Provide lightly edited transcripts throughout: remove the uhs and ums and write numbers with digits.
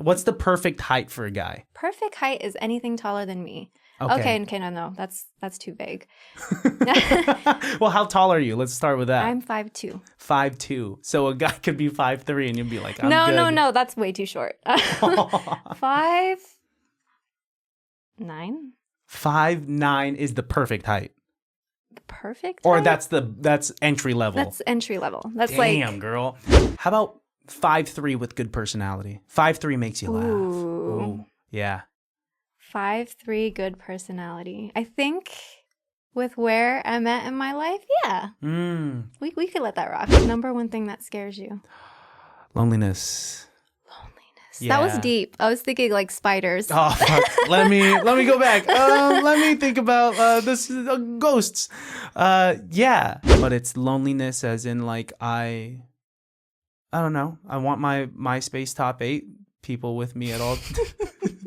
What's the perfect height for a guy? Perfect height is anything taller than me. Okay. Okay, no. That's too vague. Well, how tall are you? Let's start with that. I'm 5'2". 5'2". So a guy could be 5'3", and you'd be like, I'm good. No. That's way too short. 5'9". 5'9" is the perfect height. Perfect Or height? that's entry level. That's entry level. That's Damn, girl. How about 5'3" with good personality? 5'3" makes you laugh. Ooh. Yeah. 5'3", good personality. I think with where I'm at in my life, yeah. We could let that rock. Number one thing that scares you. Loneliness. Yeah. That was deep. I was thinking like spiders. Oh, fuck. let me go back. Let me think about this ghosts. Yeah, but it's loneliness as in like I don't know. I want my MySpace top 8 people with me at all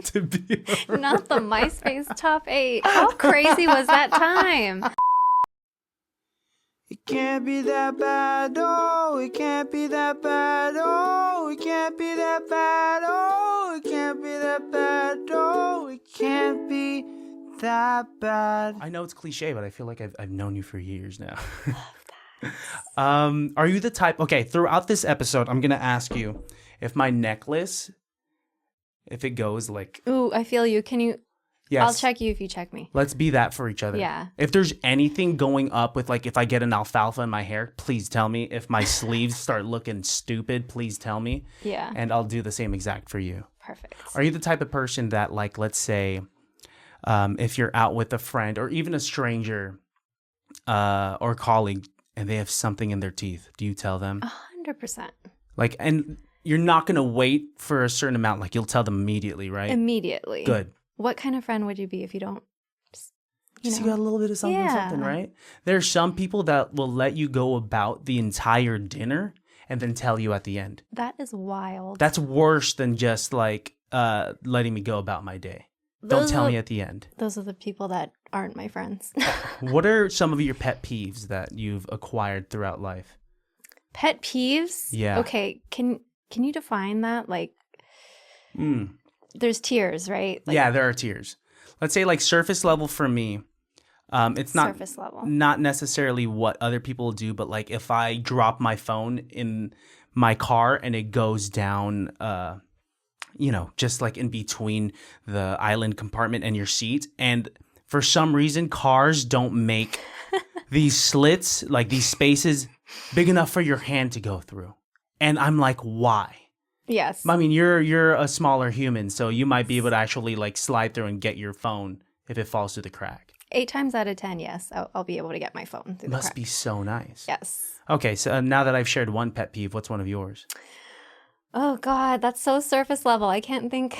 to be around. Not the MySpace top 8. How crazy was that time? It can't be that bad, oh, it can't be that bad, oh, it can't be that bad, oh, it can't be that bad, oh, it can't be that bad. I know it's cliche, but I feel like I've known you for years now. Are you the type, okay, throughout this episode, I'm going to ask you if my necklace, if it goes like. Ooh, I feel you. Can you? Yes. I'll check you if you check me. Let's be that for each other. Yeah. If there's anything going up with like if I get an alfalfa in my hair, please tell me. If my sleeves start looking stupid, please tell me. Yeah. And I'll do the same exact for you. Perfect. Are you the type of person that like, let's say, if you're out with a friend or even a stranger or colleague and they have something in their teeth, do you tell them? 100%. Like, and you're not going to wait for a certain amount. Like you'll tell them immediately, right? Immediately. Good. What kind of friend would you be if you don't? You got a little bit of something, right? There are some people that will let you go about the entire dinner and then tell you at the end. That is wild. That's worse than just like letting me go about my day. Don't tell me at the end. Those are the people that aren't my friends. What are some of your pet peeves that you've acquired throughout life? Pet peeves? Yeah. Okay, can you define that? Like, there's tiers, right? Like, yeah, there are tiers. Let's say like surface level for me. It's not surface level. Not necessarily what other people do, but like if I drop my phone in my car and it goes down, just like in between the island compartment and your seat, and for some reason cars don't make these slits, like these spaces, big enough for your hand to go through, and I'm like, why? Yes. I mean, you're a smaller human, so you might be able to actually like slide through and get your phone if it falls through the crack. 8 times out of 10, yes, I'll be able to get my phone through the crack. Must be so nice. Yes. Okay, so now that I've shared one pet peeve, what's one of yours? Oh, God, that's so surface level. I can't think.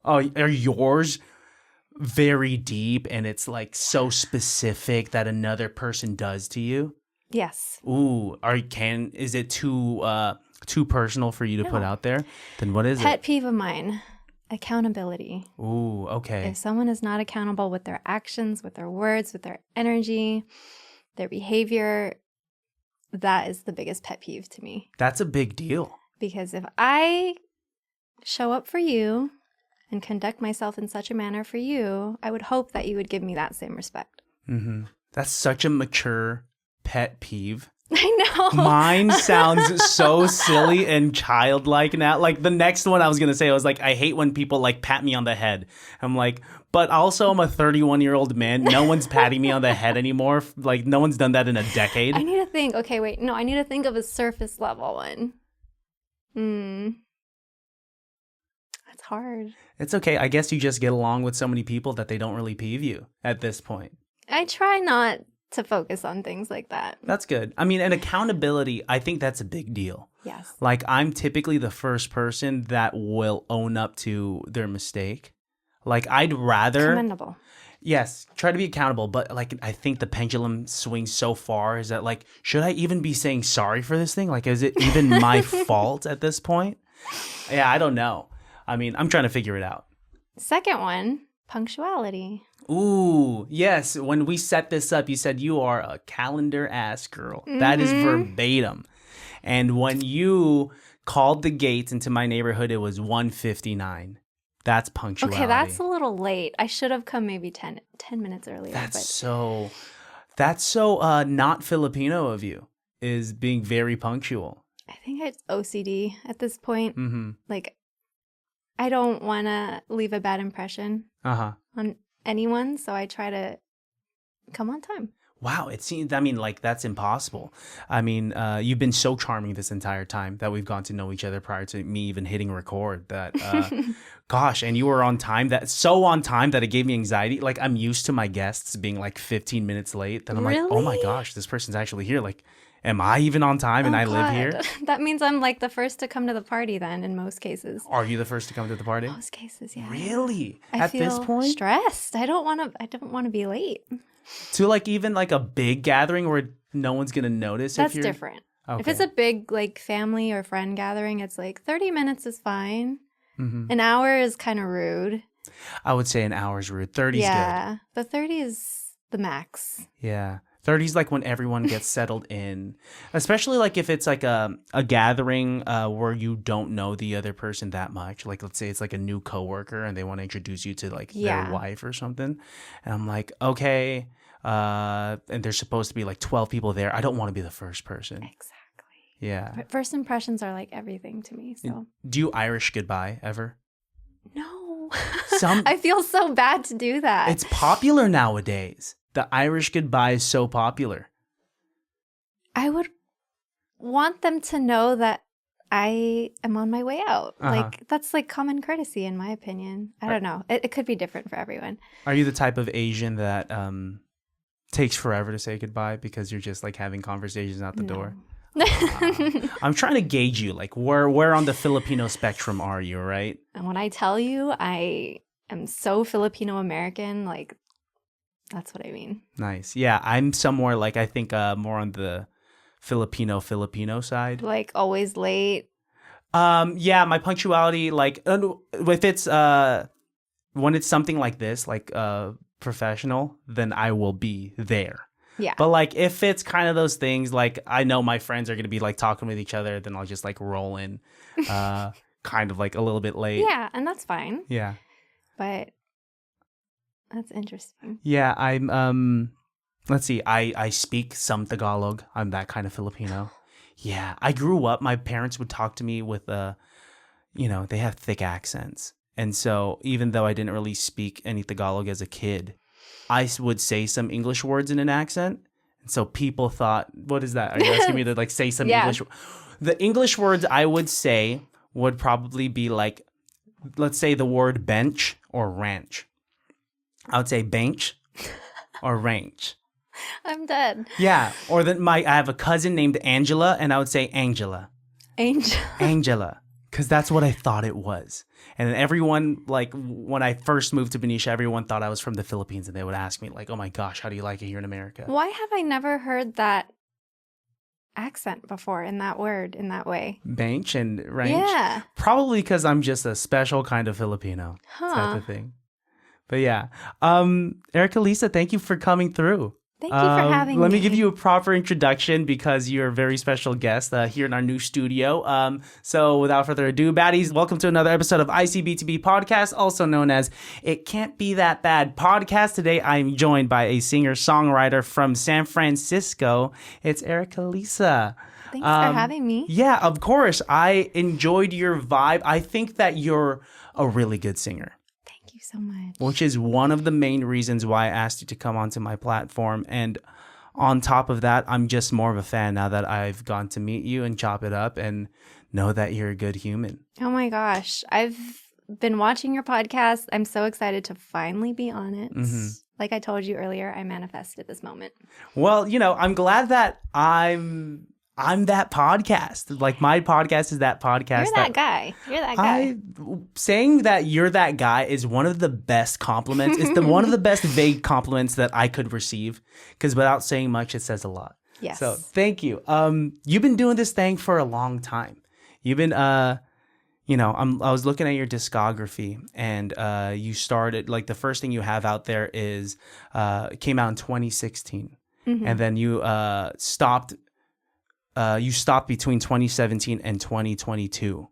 Oh, are yours very deep and it's like so specific that another person does to you? Yes. Ooh, is it too personal for you to put out there? Then what is it? Pet peeve of mine, accountability. Ooh, okay. If someone is not accountable with their actions, with their words, with their energy, their behavior, that is the biggest pet peeve to me. That's a big deal. Because if I show up for you and conduct myself in such a manner for you, I would hope that you would give me that same respect. Mm-hmm. That's such a mature pet peeve. I know. Mine sounds so silly and childlike now. Like the next one I was going to say, I was like, I hate when people like pat me on the head. I'm like, but also I'm a 31-year-old man. No one's patting me on the head anymore. Like no one's done that in a decade. I need to think. Okay, wait. No, I need to think of a surface level one. That's hard. It's okay. I guess you just get along with so many people that they don't really peeve you at this point. I try not to focus on things like that. That's good. I mean, and accountability, I think that's a big deal. Yes. Like I'm typically the first person that will own up to their mistake. Like I'd rather... Commendable. Yes, try to be accountable, but like I think the pendulum swings so far is that like, should I even be saying sorry for this thing? Like, is it even my fault at this point? Yeah, I don't know. I mean, I'm trying to figure it out. Second one, punctuality. Ooh, yes. When we set this up, you said you are a calendar ass girl. Mm-hmm. That is verbatim. And when you called the gates into my neighborhood. It was 1:59. That's punctuality. Okay, that's a little late. I should have come maybe 10 minutes earlier. That's so not Filipino of you, is being very punctual. I think it's OCD at this point. Mm-hmm. Like, I don't want to leave a bad impression on anyone, so I try to come on time. Wow, it seems, I mean, like, that's impossible. I mean, you've been so charming this entire time that we've gotten to know each other prior to me even hitting record that, gosh, and you were on time, so on time that it gave me anxiety. Like, I'm used to my guests being like 15 minutes late. Then I'm like, oh my gosh, this person's actually here. Like, am I even on time and I live here? That means I'm like the first to come to the party then in most cases. Are you the first to come to the party? Most cases, yeah. Really? At this point? Stressed. I don't want to be late. To like even like a big gathering where no one's going to notice? That's different. Okay. If it's a big like family or friend gathering, it's like 30 minutes is fine. Mm-hmm. An hour is kind of rude. I would say an hour is rude. 30 is good. Yeah, but 30 is the max. Yeah. 30 is like when everyone gets settled in, especially like if it's like a gathering where you don't know the other person that much. Like, let's say it's like a new coworker and they want to introduce you to like their wife or something. And I'm like, okay. And there's supposed to be like 12 people there. I don't want to be the first person. Exactly. Yeah. But first impressions are like everything to me. So. Do you Irish goodbye ever? No. I feel so bad to do that. It's popular nowadays. The Irish goodbye is so popular. I would want them to know that I am on my way out. Like, that's like common courtesy in my opinion. I don't know. It could be different for everyone. Are you the type of Asian that takes forever to say goodbye because you're just like having conversations out the door? I'm trying to gauge you. Like, where on the Filipino spectrum are you, right? And when I tell you I am so Filipino American, like, that's what I mean. Nice. Yeah, I'm somewhere like I think more on the Filipino side. Like always late. Yeah, my punctuality, like if it's when it's something like this, like professional, then I will be there. Yeah. But like if it's kind of those things, like I know my friends are gonna be like talking with each other, then I'll just like roll in, kind of like a little bit late. Yeah, and that's fine. Yeah. But that's interesting. Yeah, I'm let's see, I speak some Tagalog. I'm that kind of Filipino. Yeah, I grew up, my parents would talk to me with they have thick accents. And so even though I didn't really speak any Tagalog as a kid, I would say some English words in an accent. And so people thought, what is that? Are you asking me to like say some English? The English words I would say would probably be like, let's say the word bench or ranch. I would say bench or ranch. I'm dead. Yeah. Or I have a cousin named Angela, and I would say Angela. Angela. Because that's what I thought it was. And then everyone, like, when I first moved to Benicia, everyone thought I was from the Philippines, and they would ask me, like, oh my gosh, how do you like it here in America? Why have I never heard that accent before in that word, in that way? Bench and range? Yeah. Probably because I'm just a special kind of Filipino type of thing. But yeah. Ericalisa, thank you for coming through. Thank you for having me. Let me give you a proper introduction because you're a very special guest here in our new studio. So without further ado, baddies, welcome to another episode of ICB2B Podcast, also known as It Can't Be That Bad Podcast. Today, I'm joined by a singer-songwriter from San Francisco. It's Ericalisa. Thanks for having me. Yeah, of course. I enjoyed your vibe. I think that you're a really good singer. Thank you so much. Which is one of the main reasons why I asked you to come onto my platform. And on top of that, I'm just more of a fan now that I've gone to meet you and chop it up and know that you're a good human. Oh my gosh. I've been watching your podcast. I'm so excited to finally be on it. Mm-hmm. Like I told you earlier, I manifested this moment. Well, I'm glad that I'm that podcast. Like my podcast is that podcast. You're that guy. You're that guy. Saying that you're that guy is one of the best compliments. It's one of the best vague compliments that I could receive because without saying much, it says a lot. Yes. So thank you. You've been doing this thing for a long time. You've been, I was looking at your discography and you started, like the first thing you have out there is, came out in 2016. Mm-hmm. And then you stopped you stopped between 2017 and 2022.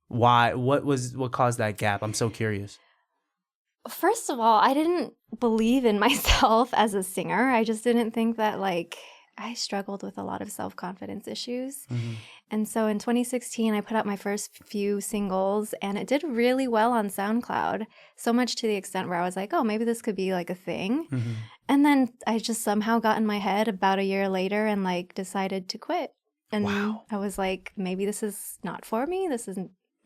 Why? What caused that gap? I'm so curious. First of all, I didn't believe in myself as a singer. I just didn't think that, like, I struggled with a lot of self-confidence issues. Mm-hmm. And so in 2016, I put out my first few singles, and it did really well on SoundCloud, so much to the extent where I was like, oh, maybe this could be like a thing. Mm-hmm. And then I just somehow got in my head about a year later and like decided to quit. And Wow. I was like, maybe this is not for me. This is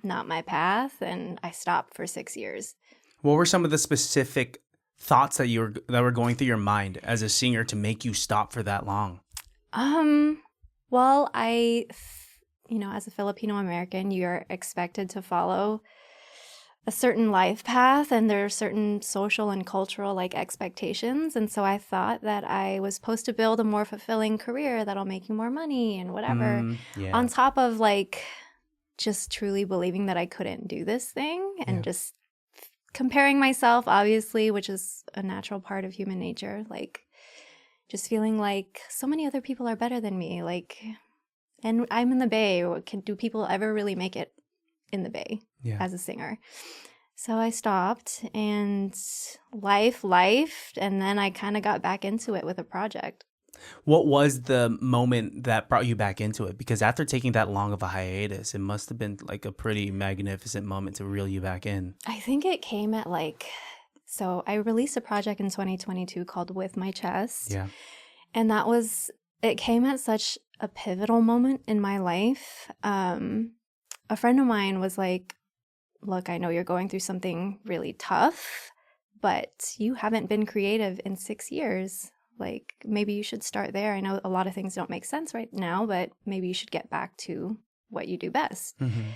not my path. And I stopped for 6 years. What were some of the specific thoughts that were going through your mind as a singer to make you stop for that long? Well, as a Filipino American, you're expected to follow a certain life path, and there are certain social and cultural like expectations. And so I thought that I was supposed to build a more fulfilling career that'll make you more money and whatever, Yeah. on top of like just truly believing that I couldn't do this thing and just comparing myself, obviously, which is a natural part of human nature, like just feeling like so many other people are better than me, like, and I'm in the Bay. Do people ever really make it in the Bay as a singer? So I stopped, and life, and then I kind of got back into it with a project. What was the moment that brought you back into it? Because after taking that long of a hiatus, it must have been like a pretty magnificent moment to reel you back in. I think it came at so I released a project in 2022 called With My Chest. Yeah. And it came at such a pivotal moment in my life. A friend of mine was like, look, I know you're going through something really tough, but you haven't been creative in 6 years. Like, maybe you should start there. I know a lot of things don't make sense right now, but maybe you should get back to what you do best. Mm-hmm.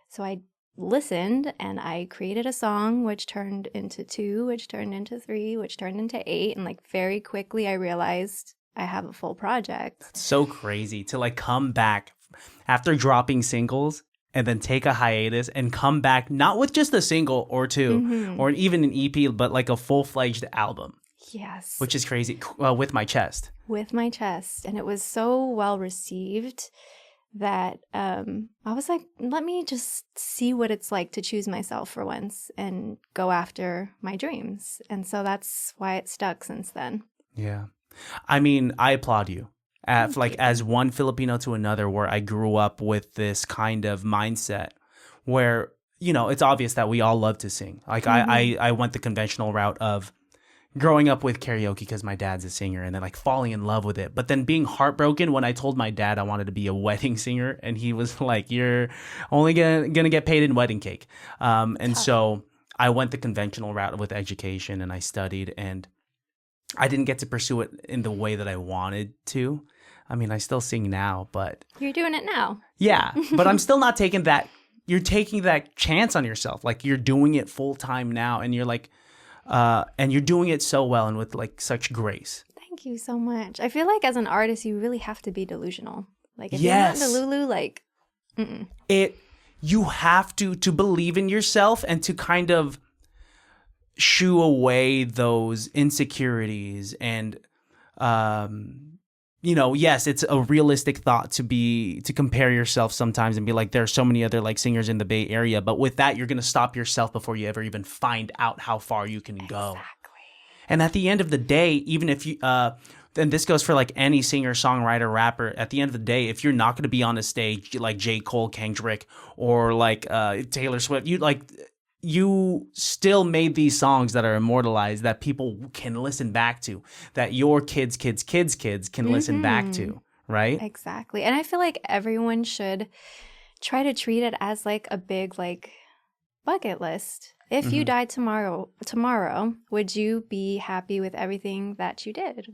So I listened, and I created a song, which turned into 2, which turned into 3, which turned into 8. And like very quickly, I realized I have a full project. That's so crazy to like come back after dropping singles and then take a hiatus and come back not with just a single or 2 or even an EP, but like a full-fledged album. Yes. Which is crazy. With My Chest. With My Chest. And it was so well received that I was like, let me just see what it's like to choose myself for once and go after my dreams. And so that's why it stuck since then. Yeah. I mean, I applaud you. As one Filipino to another, where I grew up with this kind of mindset where, it's obvious that we all love to sing. Like I went the conventional route of growing up with karaoke because my dad's a singer, and then like falling in love with it. But then being heartbroken when I told my dad I wanted to be a wedding singer, and he was like, you're only gonna get paid in wedding cake. So I went the conventional route with education, and I studied, and I didn't get to pursue it in the way that I wanted to. I mean, I still sing now, but... You're doing it now. Yeah, but I'm still not taking that... You're taking that chance on yourself. Like, you're doing it full time now, and you're like... and you're doing it so well and with like such grace. Thank you so much. I feel like as an artist, you really have to be delusional. Like, if you're not Delulu, like... You have to believe in yourself and to kind of shoo away those insecurities and yes, it's a realistic thought to compare yourself sometimes and be like, there are so many other like singers in the Bay Area, but with that, you're going to stop yourself before you ever even find out how far you can go. Exactly. And at the end of the day, even if you and this goes for like any singer, songwriter, rapper, at the end of the day, if you're not going to be on a stage like J. Cole, Kendrick, or like Taylor Swift, you still made these songs that are immortalized that people can listen back to, that your kids can listen back to, right? Exactly. And I feel like everyone should try to treat it as like a big like bucket list. If you died tomorrow, would you be happy with everything that you did?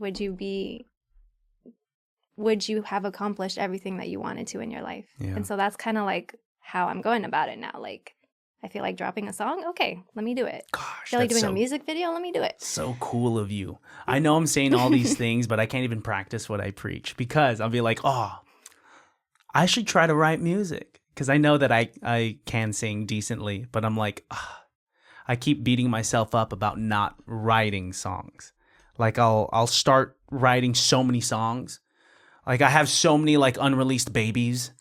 Would you have accomplished everything that you wanted to in your life? Yeah. And so that's kind of like how I'm going about it now. Like, I feel like dropping a song. Okay, let me do it. Gosh, I feel like doing a music video. Let me do it. So cool of you. I know I'm saying all these things, but I can't even practice what I preach because I'll be like, oh, I should try to write music because I know that I can sing decently, but I'm like, I keep beating myself up about not writing songs. Like I'll start writing so many songs. Like I have so many like unreleased babies,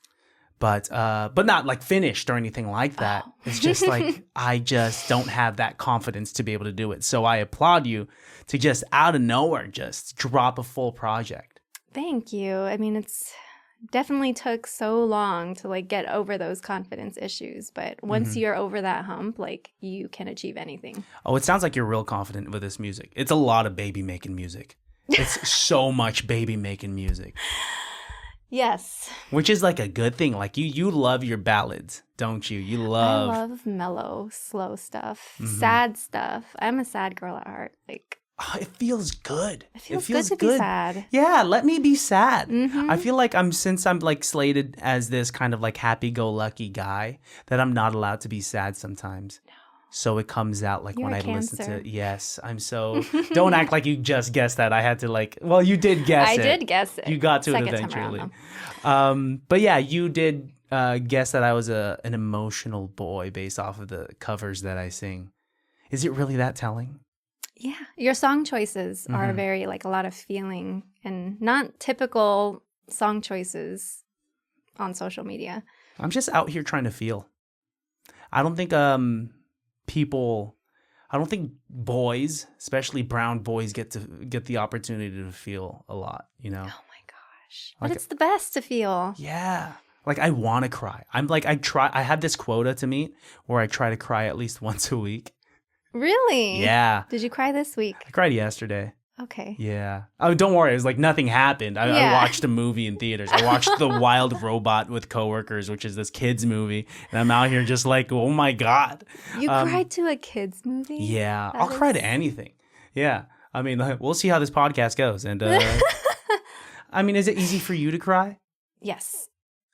but not like finished or anything like that. It's just like I just don't have that confidence to be able to do it. So I applaud you to just out of nowhere just drop a full project. Thank you. I mean, it's definitely took so long to like get over those confidence issues, but once you're over that hump, like you can achieve anything. Oh, it sounds like you're real confident with this music. It's a lot of baby making music. It's so much baby making music. Yes. Which is like a good thing. Like you love your ballads, don't you? You love I love mellow, slow stuff, sad stuff. I'm a sad girl at heart. Like it feels good. It feels good to be sad. Yeah, let me be sad. I feel like since I'm like slated as this kind of like happy-go-lucky guy, that I'm not allowed to be sad sometimes. No. So it comes out like You're when a I Cancer. listen to yes, I'm so don't act like you just guessed that. I had to like well, you did guess it. I did guess it. You got to Second it time eventually. around, But yeah, you did guess that I was an emotional boy based off of the covers that I sing. Is it really that telling? Yeah. Your song choices are very like a lot of feeling and not typical song choices on social media. I'm just out here trying to feel. I don't think boys, especially brown boys, get the opportunity to feel a lot, you know? Oh my gosh. Like, But it's the best to feel. Yeah. Like I want to cry. I have this quota to meet where I try to cry at least once a week. Really? Yeah. Did you cry this week? I cried yesterday. Okay. Yeah. Oh, don't worry. It was like nothing happened. I watched a movie in theaters. I watched The Wild Robot with Coworkers, which is this kid's movie. And I'm out here just like, oh my God. You cried to a kid's movie? Yeah. I'll cry to anything. Yeah. I mean, we'll see how this podcast goes. And I mean, is it easy for you to cry? Yes.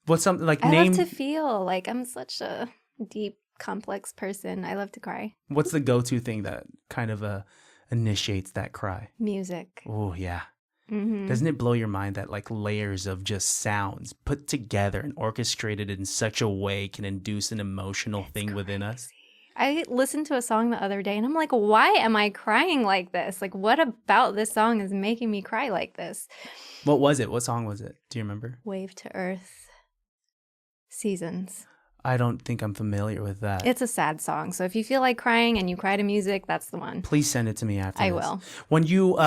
What's something like I name? love to feel like I'm such a deep, complex person. I love to cry. What's the go-to thing that kind of initiates that cry? Music. Oh, yeah. Mm-hmm. Doesn't it blow your mind that like layers of just sounds put together and orchestrated in such a way can induce an emotional thing within us? I listened to a song the other day and I'm like, why am I crying like this? Like, what about this song is making me cry like this? What was it? What song was it? Do you remember? Wave to Earth. Seasons. I don't think I'm familiar with that. It's a sad song. So if you feel like crying and you cry to music, that's the one. Please send it to me after I this. will. When you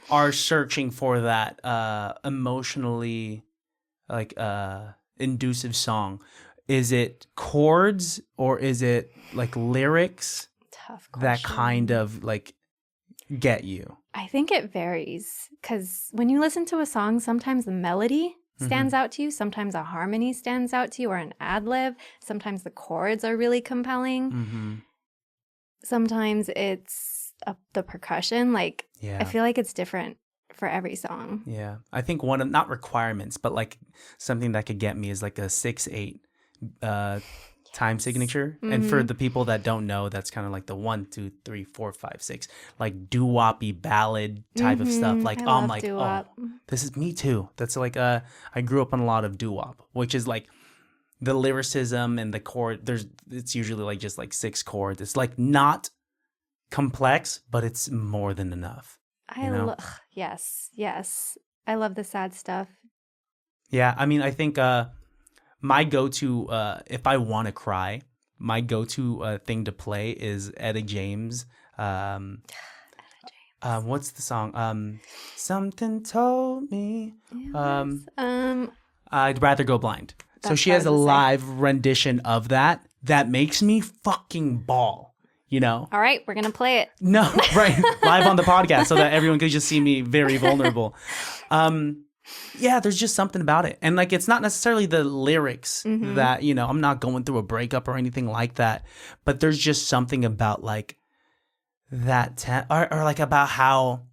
are searching for that emotionally like inducive song, is it chords or is it like lyrics Tough question. that kind of like get you? I think it varies because when you listen to a song, sometimes the melody stands out to you. Sometimes a harmony stands out to you or an ad lib. Sometimes the chords are really compelling. Sometimes it's the percussion. Like, I feel like it's different for every song. Yeah. I think one of, not requirements, but like something that could get me is like a 6/8 time signature. And for the people that don't know, that's kind of like the 1, 2, 3, 4, 5, 6, like doo-woppy ballad type of stuff. Like, I'm like, doo-wop. oh, this is me too. That's like, I grew up on a lot of doo-wop, which is like the lyricism and the chord. It's usually like just like 6 chords. It's like not complex, but it's more than enough. Yes. I love the sad stuff. Yeah. I mean, I think, my go-to, if I want to cry, my go-to thing to play is Etta James. What's the song? Something told me. I'd rather go blind. So she has a live rendition of that. That makes me fucking bawl. You know? All right, we're going to play it. No, right. Live on the podcast so that everyone can just see me very vulnerable. Yeah, there's just something about it. And like, it's not necessarily the lyrics that, you know, I'm not going through a breakup or anything like that. But there's just something about like that, or like about how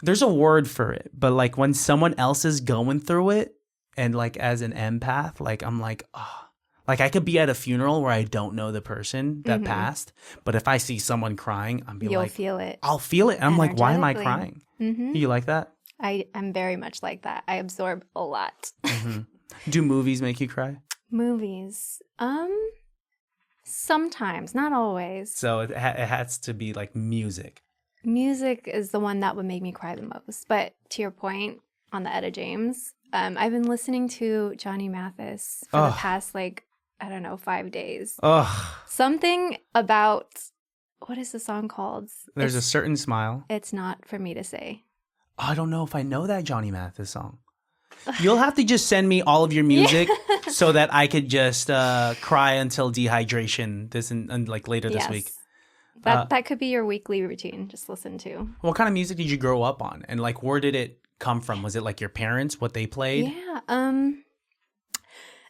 there's a word for it. But like when someone else is going through it and like as an empath, like I'm like, oh, like I could be at a funeral where I don't know the person that passed. But if I see someone crying, You'll feel it. I'll feel it. And I'm like, why am I crying? You like that? I'm very much like that. I absorb a lot. Do movies make you cry? Movies. Sometimes, not always. So it has to be like music. Music is the one that would make me cry the most. But to your point on the Etta James. I've been listening to Johnny Mathis for the past, like, I don't know, 5 days. Something about, what is the song called? There's a Certain Smile. It's not for me to say. I don't know if I know that Johnny Mathis song. You'll have to just send me all of your music so that I could just cry until dehydration like later this week. That could be your weekly routine. Just listen to. What kind of music did you grow up on? And like, where did it come from? Was it like your parents, what they played? Yeah.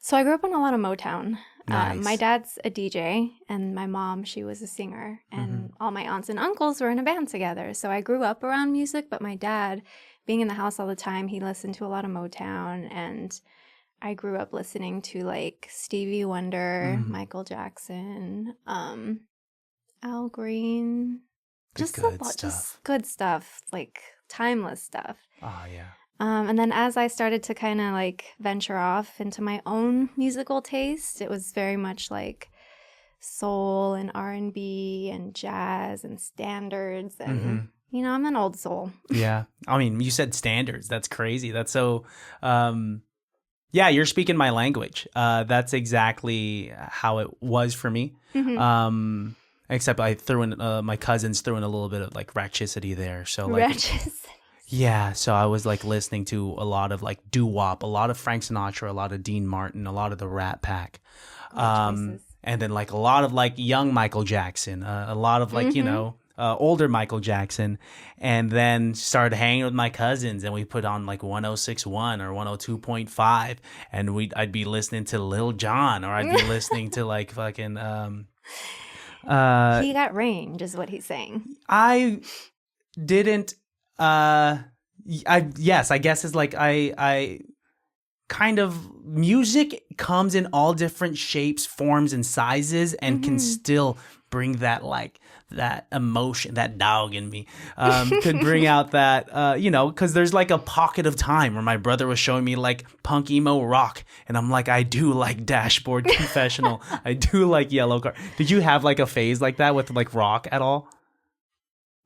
So I grew up on a lot of Motown. Nice. My dad's a DJ, and my mom, she was a singer, and all my aunts and uncles were in a band together. So I grew up around music, but my dad, being in the house all the time, he listened to a lot of Motown, and I grew up listening to like Stevie Wonder, Michael Jackson, Al Green, just good stuff, like timeless stuff. Oh, yeah. And then as I started to kind of like venture off into my own musical taste, it was very much like soul and R&B and jazz and standards. And, you know, I'm an old soul. Yeah. I mean, you said standards. That's crazy. That's so, yeah, you're speaking my language. That's exactly how it was for me. Except I threw in, my cousins threw in a little bit of like ratchicity there. So like. Ratchicity. Yeah, so I was like listening to a lot of like doo-wop, a lot of Frank Sinatra, a lot of Dean Martin, a lot of the Rat Pack, and then like a lot of like young Michael Jackson, a lot of like you know older Michael Jackson, and then started hanging with my cousins, and we put on like 106.1 or 102.5, and I'd be listening to Lil Jon, or I'd be listening to like fucking. He got range, is what he's saying. I didn't. I guess it's like I kind of, music comes in all different shapes, forms, and sizes, and can still bring that like that emotion, that dog in me, could bring out that you know, because there's like a pocket of time where my brother was showing me like punk emo rock, and I'm like, I do like Dashboard Confessional, I do like Yellow Card. Did you have like a phase like that with like rock at all?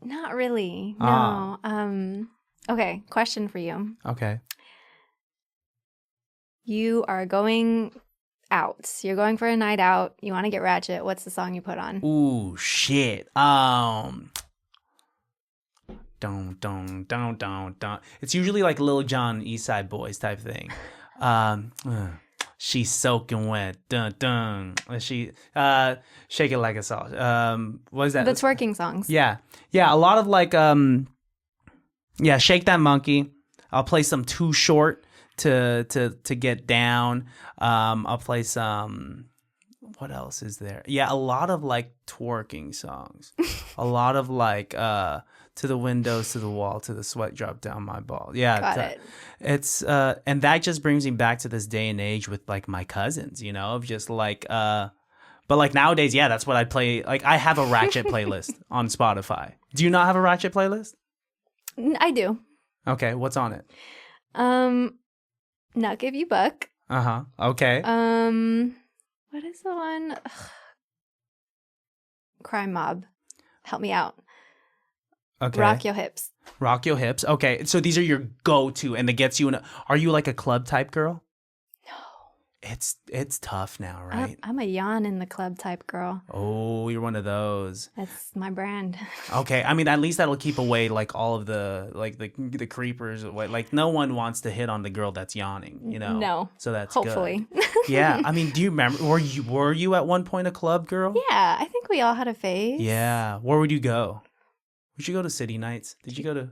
Not really. No. Okay, question for you. Okay. You are going out. You're going for a night out. You want to get ratchet. What's the song you put on? Ooh, shit. Don't. It's usually like Lil Jon, East Side Boys type thing. She's soaking wet. Dun dun. She shake it like a sauce. What is that? The twerking songs. Yeah. Yeah, a lot of like Shake That Monkey. I'll play some Too Short to get down. I'll play some, what else is there? Yeah, a lot of like twerking songs. A lot of like to the windows, to the wall, to the sweat drop down my ball. Yeah. Got it. It's and that just brings me back to this day and age with like my cousins, you know, of just like but like nowadays, yeah, that's what I'd play. Like I have a ratchet playlist on Spotify. Do you not have a ratchet playlist? I do. Okay, what's on it? Not Give You Buck. Okay. What is the one? Crime Mob. Help me out. Okay. Rock Your Hips. Rock Your Hips. Okay, so these are your go-to, and it gets you in. Are you like a club type girl? No. It's tough now, right? I'm a yawn in the club type girl. Oh, you're one of those. That's my brand. Okay, I mean, at least that'll keep away like all of the like the creepers. Like no one wants to hit on the girl that's yawning, you know. No. So that's hopefully. Good. Yeah, I mean, do you remember? Were you at one point a club girl? Yeah, I think we all had a phase. Yeah. Where would you go? Would you go to City Nights? Did you go to?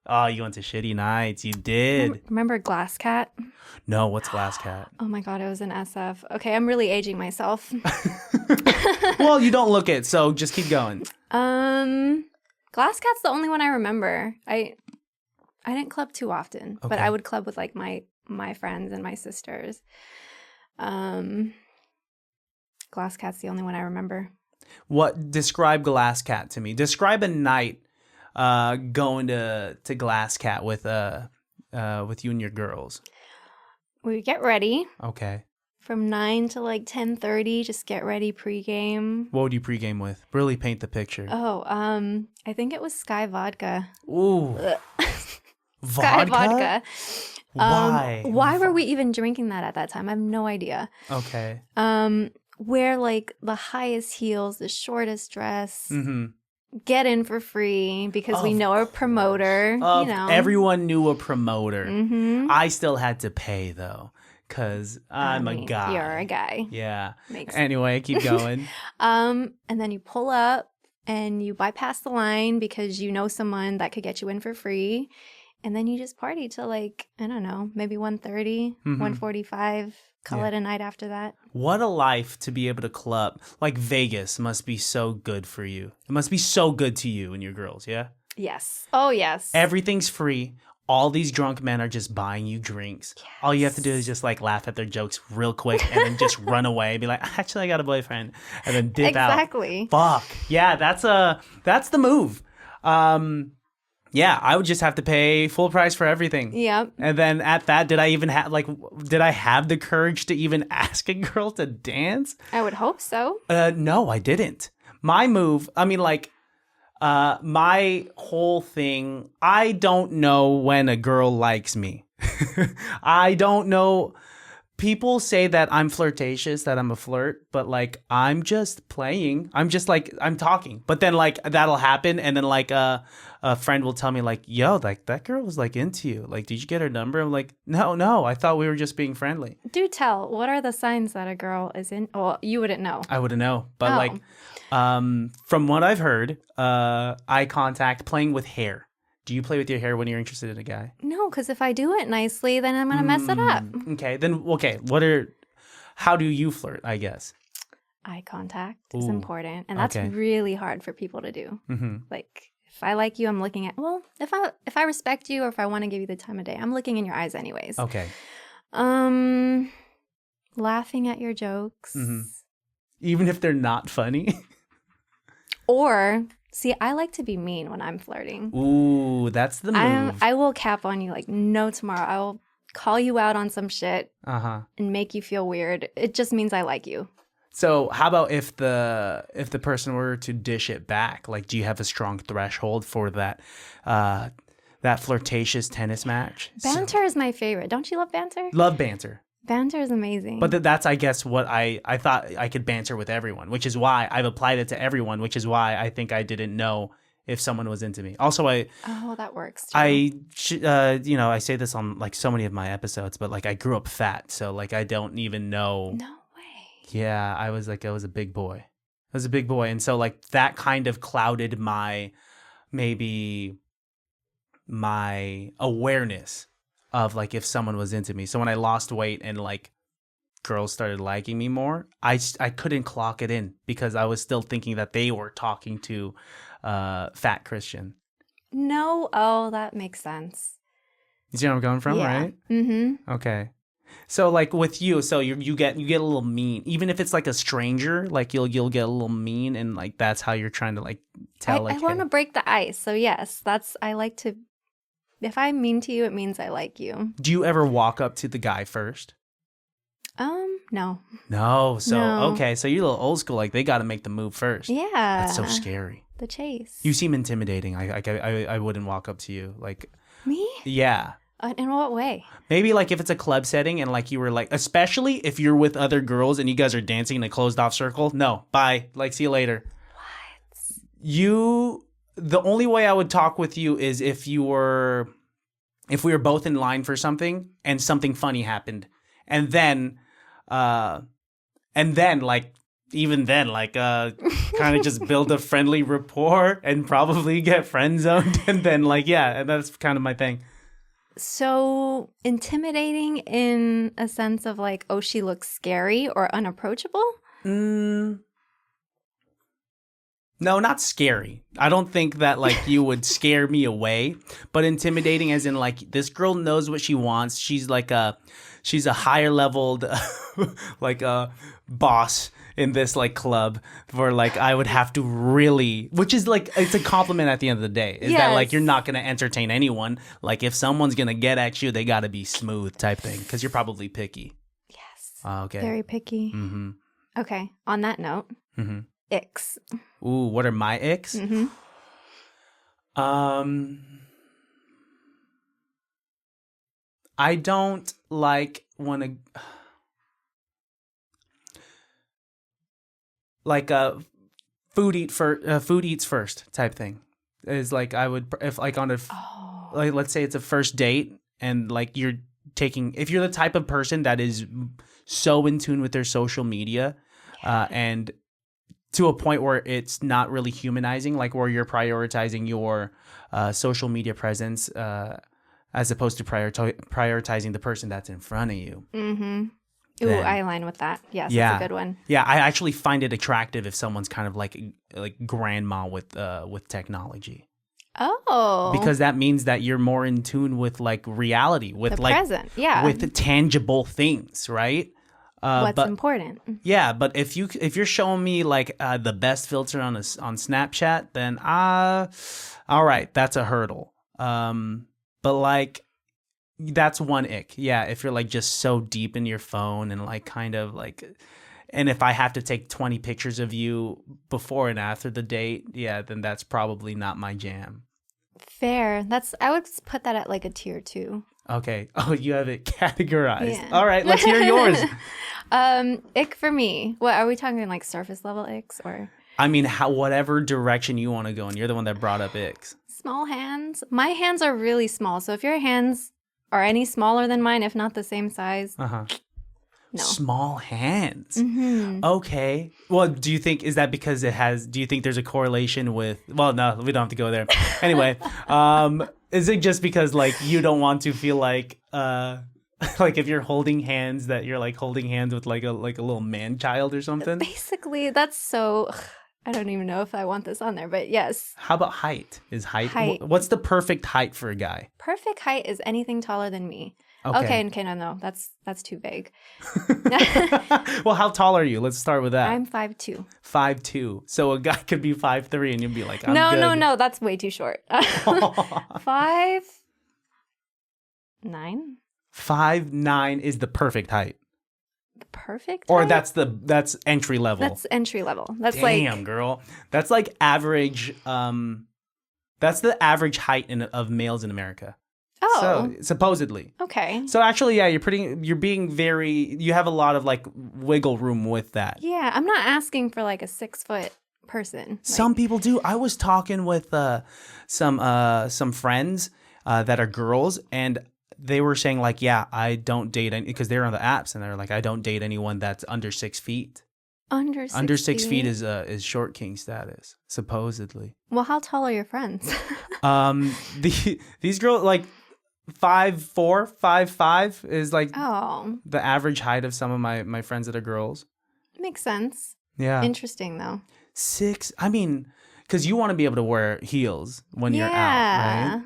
Oh, you went to Shitty Nights. You did. Remember Glass Cat? No, what's Glass Cat? Oh my God, it was an SF. Okay, I'm really aging myself. Well, you don't look it, so just keep going. Glass Cat's the only one I remember. I didn't club too often, but I would club with like my friends and my sisters. Glass Cat's the only one I remember. Describe Glass Cat to me. Describe a night going to Glass Cat with you and your girls. We get ready. Okay. From 9 to like 10:30, just get ready pregame. What would you pregame with? Really paint the picture. Oh, I think it was Sky Vodka. Ooh. Sky vodka. Why? Why were we even drinking that at that time? I have no idea. Okay. Wear like the highest heels, the shortest dress. Mm-hmm. Get in for free because we know a promoter. Everyone knew a promoter. Mm-hmm. I still had to pay though, because I'm a guy. You're a guy. Yeah. Anyway, keep going. And then you pull up and you bypass the line because you know someone that could get you in for free. And then you just party till like, I don't know, maybe 1:30, 1:45. Call it a night after that. What a life to be able to club. Like Vegas must be so good for you. It must be so good to you and your girls, yeah? Yes. Oh, yes. Everything's free. All these drunk men are just buying you drinks. Yes. All you have to do is just like laugh at their jokes real quick and then just run away. Be like, actually, I got a boyfriend. And then dip out. Exactly. Fuck. Yeah, that's the move. Yeah, I would just have to pay full price for everything. Yep. And then at that, did I have the courage to even ask a girl to dance? I would hope so. No, I didn't. My move, I mean, like, my whole thing, I don't know when a girl likes me. I don't know. People say that I'm flirtatious, that I'm a flirt, but like I'm just playing. I'm just like I'm talking. But then like that'll happen, and then like a friend will tell me like, "Yo, like that girl was like into you. Like, did you get her number?" I'm like, "No. I thought we were just being friendly." Do tell. What are the signs that a girl is in? Well, you wouldn't know. I wouldn't know, but like, from what I've heard, eye contact, playing with hair. Do you play with your hair when you're interested in a guy? No, because if I do it nicely, then I'm going to mess it up. Okay. How do you flirt, I guess? Eye contact is important. And that's really hard for people to do. Mm-hmm. Like, if I like you, I'm looking at, well, if I respect you or if I want to give you the time of day, I'm looking in your eyes anyways. Okay. Laughing at your jokes. Mm-hmm. Even if they're not funny? Or... See, I like to be mean when I'm flirting. Ooh, that's the move. I will cap on you like no tomorrow. I will call you out on some shit and make you feel weird. It just means I like you. So how about if the person were to dish it back? Like, do you have a strong threshold for that flirtatious tennis match? Banter is my favorite. Don't you love banter? Love banter. Banter is amazing. But that's, I guess, what I thought I could banter with everyone, which is why I've applied it to everyone, which is why I think I didn't know if someone was into me. Also, that works too. I say this on like so many of my episodes, but like I grew up fat, so like I don't even know. No way. Yeah, I was a big boy. I was a big boy, and so like that kind of clouded my awareness of like if someone was into me. So when I lost weight and like girls started liking me more, I couldn't clock it in because I was still thinking that they were talking to fat Christian. No, that makes sense. You see where I'm going from, right? Mm-hmm. Okay. So like with you, so you get a little mean, even if it's like a stranger, like you'll get a little mean, and like that's how you're trying to like tell. I want to break the ice, so yes, I like to. If I'm mean to you, it means I like you. Do you ever walk up to the guy first? No. No. So, okay. So you're a little old school. Like, they got to make the move first. Yeah. That's so scary. The chase. You seem intimidating. I wouldn't walk up to you. Like. Me? Yeah. In what way? Maybe like if it's a club setting and like you were like, especially if you're with other girls and you guys are dancing in a closed off circle. No. Bye. Like, see you later. What? The only way I would talk with you is if we were both in line for something and something funny happened. And then like, even then, like, kind of just build a friendly rapport and probably get friend zoned. And then like, yeah, and that's kind of my thing. So intimidating in a sense of like, oh, she looks scary or unapproachable? No, not scary. I don't think that like you would scare me away, but intimidating as in like this girl knows what she wants. She's a higher leveled like a boss in this like club where like I would have to really, which is like it's a compliment at the end of the day. Is that like you're not going to entertain anyone. Like if someone's going to get at you, they got to be smooth type thing because you're probably picky. Yes. Okay. Very picky. Mm-hmm. Okay. On that note. Mm-hmm. Icks. Ooh, what are my icks? Mm-hmm. I don't like when a food eats first type thing. Is like I would if like on a like let's say it's a first date and like if you're the type of person that is so in tune with their social media and to a point where it's not really humanizing, like where you're prioritizing your social media presence as opposed to prioritizing the person that's in front of you. Mm-hmm. Ooh, I align with that. Yes, yeah, that's a good one. Yeah, I actually find it attractive if someone's kind of like grandma with technology. Oh. Because that means that you're more in tune with like reality, with the like present, yeah, with tangible things, right? What's important? Yeah, but if you're showing me like the best filter on Snapchat, then all right, that's a hurdle. But like that's one ick. Yeah, if you're like just so deep in your phone and like kind of like, and if I have to take 20 pictures of you before and after the date, yeah, then that's probably not my jam. Fair. I would put that at like a tier 2. Okay. Oh, you have it categorized. Yeah. All right, let's hear yours. Ick for me. What are we talking like surface level icks or? I mean, whatever direction you want to go, and you're the one that brought up icks. Small hands. My hands are really small, so if your hands are any smaller than mine, if not the same size, no. Small hands. Mm-hmm. Okay. Well, do you think do you think there's a correlation with, well, no, we don't have to go there. Anyway, is it just because like you don't want to feel like like if you're holding hands that you're like holding hands with like a little man child or something? Basically, that's so I don't even know if I want this on there, but yes. How about height? Is height. What's the perfect height for a guy? Perfect height is anything taller than me. Okay, no, that's too vague. Well, how tall are you? Let's start with that. I'm 5'2". 5'2". So a guy could be 5'3", and you'll be like, I'm good. No, that's way too short. 5'9". 5'9" is the perfect height. The perfect or height? that's entry level. That's entry level. That's damn, girl. That's like average. That's the average height of males in America. Oh, so supposedly. Okay. So actually, yeah, you have a lot of like wiggle room with that. Yeah, I'm not asking for like a 6-foot person. Some people do. I was talking with some friends that are girls, and they were saying like, yeah, I don't date because they're on the apps, and they're like, I don't date anyone that's under 6 feet. Under 6 feet? 6 feet is short king status, supposedly. Well, how tall are your friends? These girls like 5'4", 5'5" is like the average height of some of my friends that are girls. Makes sense. Yeah. Interesting though. 6. I mean, because you want to be able to wear heels when you're out, right?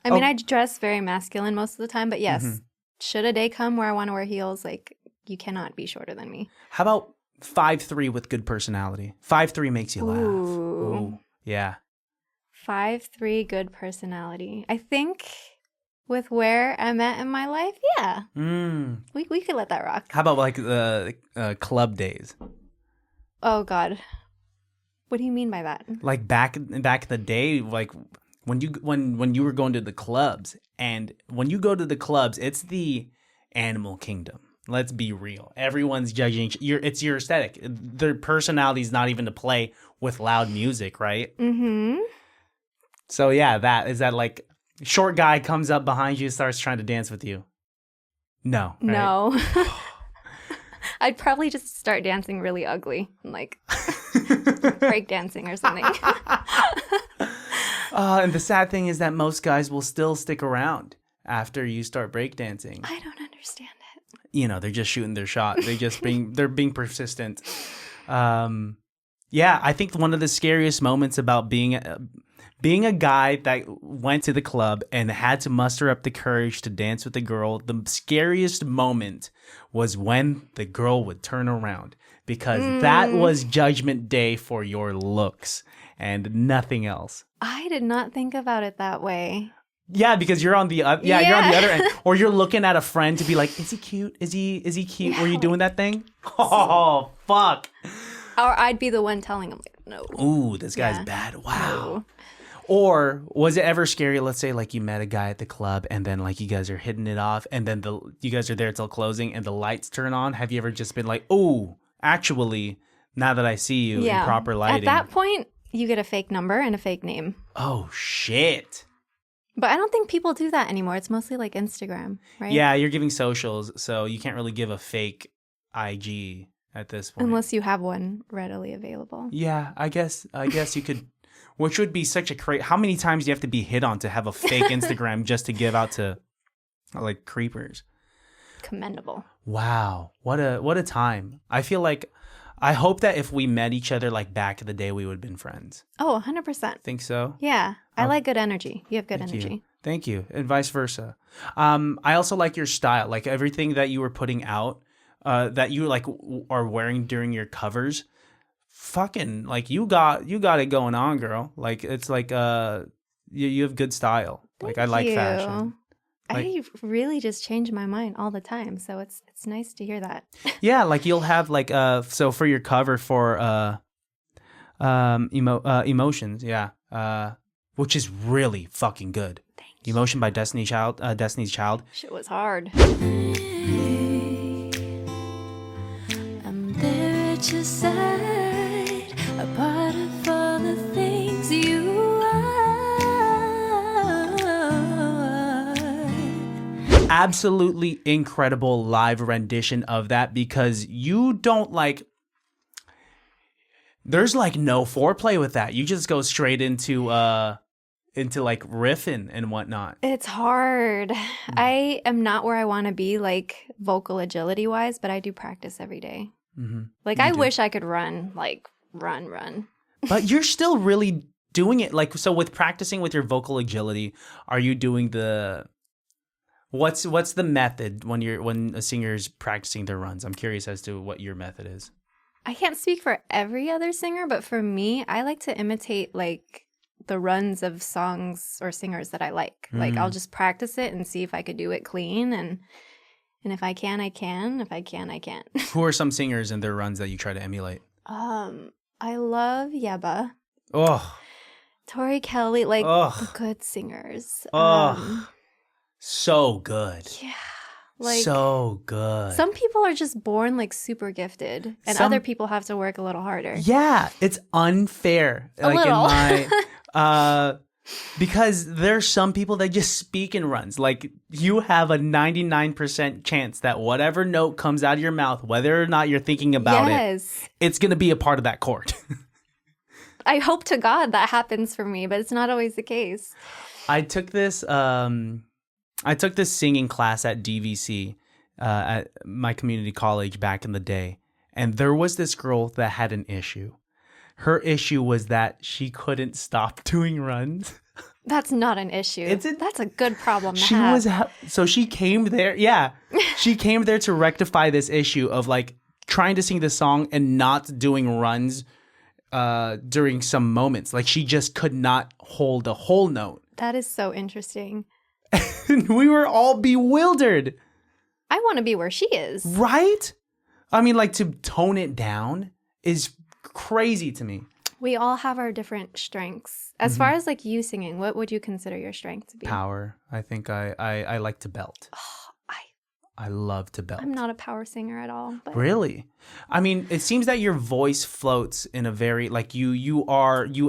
I mean, I dress very masculine most of the time, but yes, should a day come where I want to wear heels, like you cannot be shorter than me. How about 5'3" with good personality? 5'3" makes you laugh. Ooh, yeah. 5'3" good personality. I think with where I'm at in my life, yeah. We could let that rock. How about like the club days? Oh God, what do you mean by that? Like back in the day, like when you were going to the clubs, and when you go to the clubs, it's the animal kingdom. Let's be real. Everyone's judging. It's your aesthetic. Their personality's not even to play with loud music, right? Mm-hmm. So yeah, that like short guy comes up behind you, starts trying to dance with you. No. Right? No. I'd probably just start dancing really ugly, like break dancing or something. And the sad thing is that most guys will still stick around after you start breakdancing. I don't understand it. You know, they're just shooting their shot. They're being persistent. Yeah, I think one of the scariest moments about being a guy that went to the club and had to muster up the courage to dance with a girl, the scariest moment was when the girl would turn around, because that was judgment day for your looks and nothing else. I did not think about it that way. Yeah, because you're on the you're on the other end, or you're looking at a friend to be like, is he cute? Is he cute? Yeah, Were you doing that thing? Oh, fuck. Or I'd be the one telling him, like, no. Ooh, this guy's bad. Wow. No. Or was it ever scary? Let's say like you met a guy at the club and then like you guys are hitting it off and then you guys are there till closing and the lights turn on. Have you ever just been like, oh, actually, now that I see you in proper lighting. At that point, you get a fake number and a fake name. Oh, shit. But I don't think people do that anymore. It's mostly like Instagram, right? Yeah, you're giving socials, so you can't really give a fake IG at this point. Unless you have one readily available. Yeah, I guess you could, which would be such a crazy. How many times do you have to be hit on to have a fake Instagram just to give out to like creepers? Commendable. Wow, what a time. I hope that if we met each other like back in the day, we would have been friends. Oh, 100%. Think so? Yeah, I like good energy. You have good energy. Thank you, and vice versa. I also like your style, like everything that you were putting out, that you like are wearing during your covers. Fucking like you got it going on, girl. Like it's like you have good style. Like I like fashion. Like, I really just change my mind all the time, so it's nice to hear that. Yeah, like you'll have like so for your cover for emotions, yeah, which is really fucking good. Thank you. Emotion by Destiny's Child. Shit was hard. I'm there at your side, a part of all the things you are. Absolutely incredible live rendition of that because you don't like. There's like no foreplay with that. You just go straight into like riffing and whatnot. It's hard. I am not where I want to be, like vocal agility wise, but I do practice every day. Mm-hmm. Like I wish I could run. But you're still really doing it. Like so, with practicing with your vocal agility, are you doing the? What's the method when a singer's practicing their runs? I'm curious as to what your method is. I can't speak for every other singer, but for me, I like to imitate like the runs of songs or singers that I like. Like I'll just practice it and see if I could do it clean, and if I can, I can. If I can, I can. Who are some singers and their runs that you try to emulate? I love Yeba. Oh, Tori Kelly, like the good singers. So good. Yeah. Like so good. Some people are just born like super gifted, and other people have to work a little harder. Yeah, it's unfair. A little. In my because there's some people that just speak in runs. Like you have a 99% chance that whatever note comes out of your mouth, whether or not you're thinking about it, it's going to be a part of that chord. I hope to God that happens for me, but it's not always the case. I took this singing class at DVC at my community college back in the day, and there was this girl that had an issue. Her issue was that she couldn't stop doing runs. That's not an issue. That's a good problem to have. So she came there. Yeah, she came there to rectify this issue of like trying to sing the song and not doing runs during some moments. Like she just could not hold a whole note. That is so interesting. We were all bewildered. I want to be where she is. Right? I mean, like to tone it down is crazy to me. We all have our different strengths. As far as like you singing, what would you consider your strength to be? Power. I think I like to belt. I love to belt. I'm not a power singer at all. But... Really? I mean, it seems that your voice floats in a very like you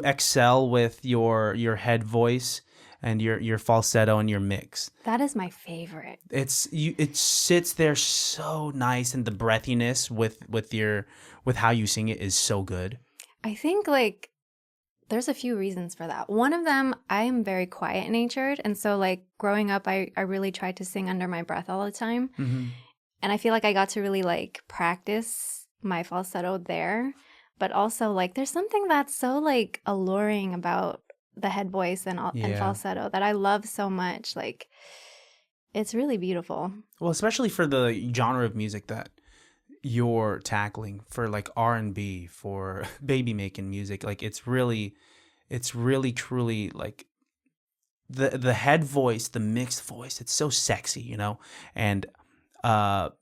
excel with your head voice and your falsetto and your mix. That is my favorite. It sits there so nice, and the breathiness with how you sing it is so good. I think like there's a few reasons for that. One of them, I am very quiet natured, and so like growing up, I really tried to sing under my breath all the time, and I feel like I got to really like practice my falsetto there. But also like there's something that's so like alluring about the head voice and falsetto that I love so much. Like it's really beautiful. Well, especially for the genre of music that you're tackling, for like R&B, for baby making music, like it's really truly like the head voice, the mixed voice, it's so sexy, you know. And a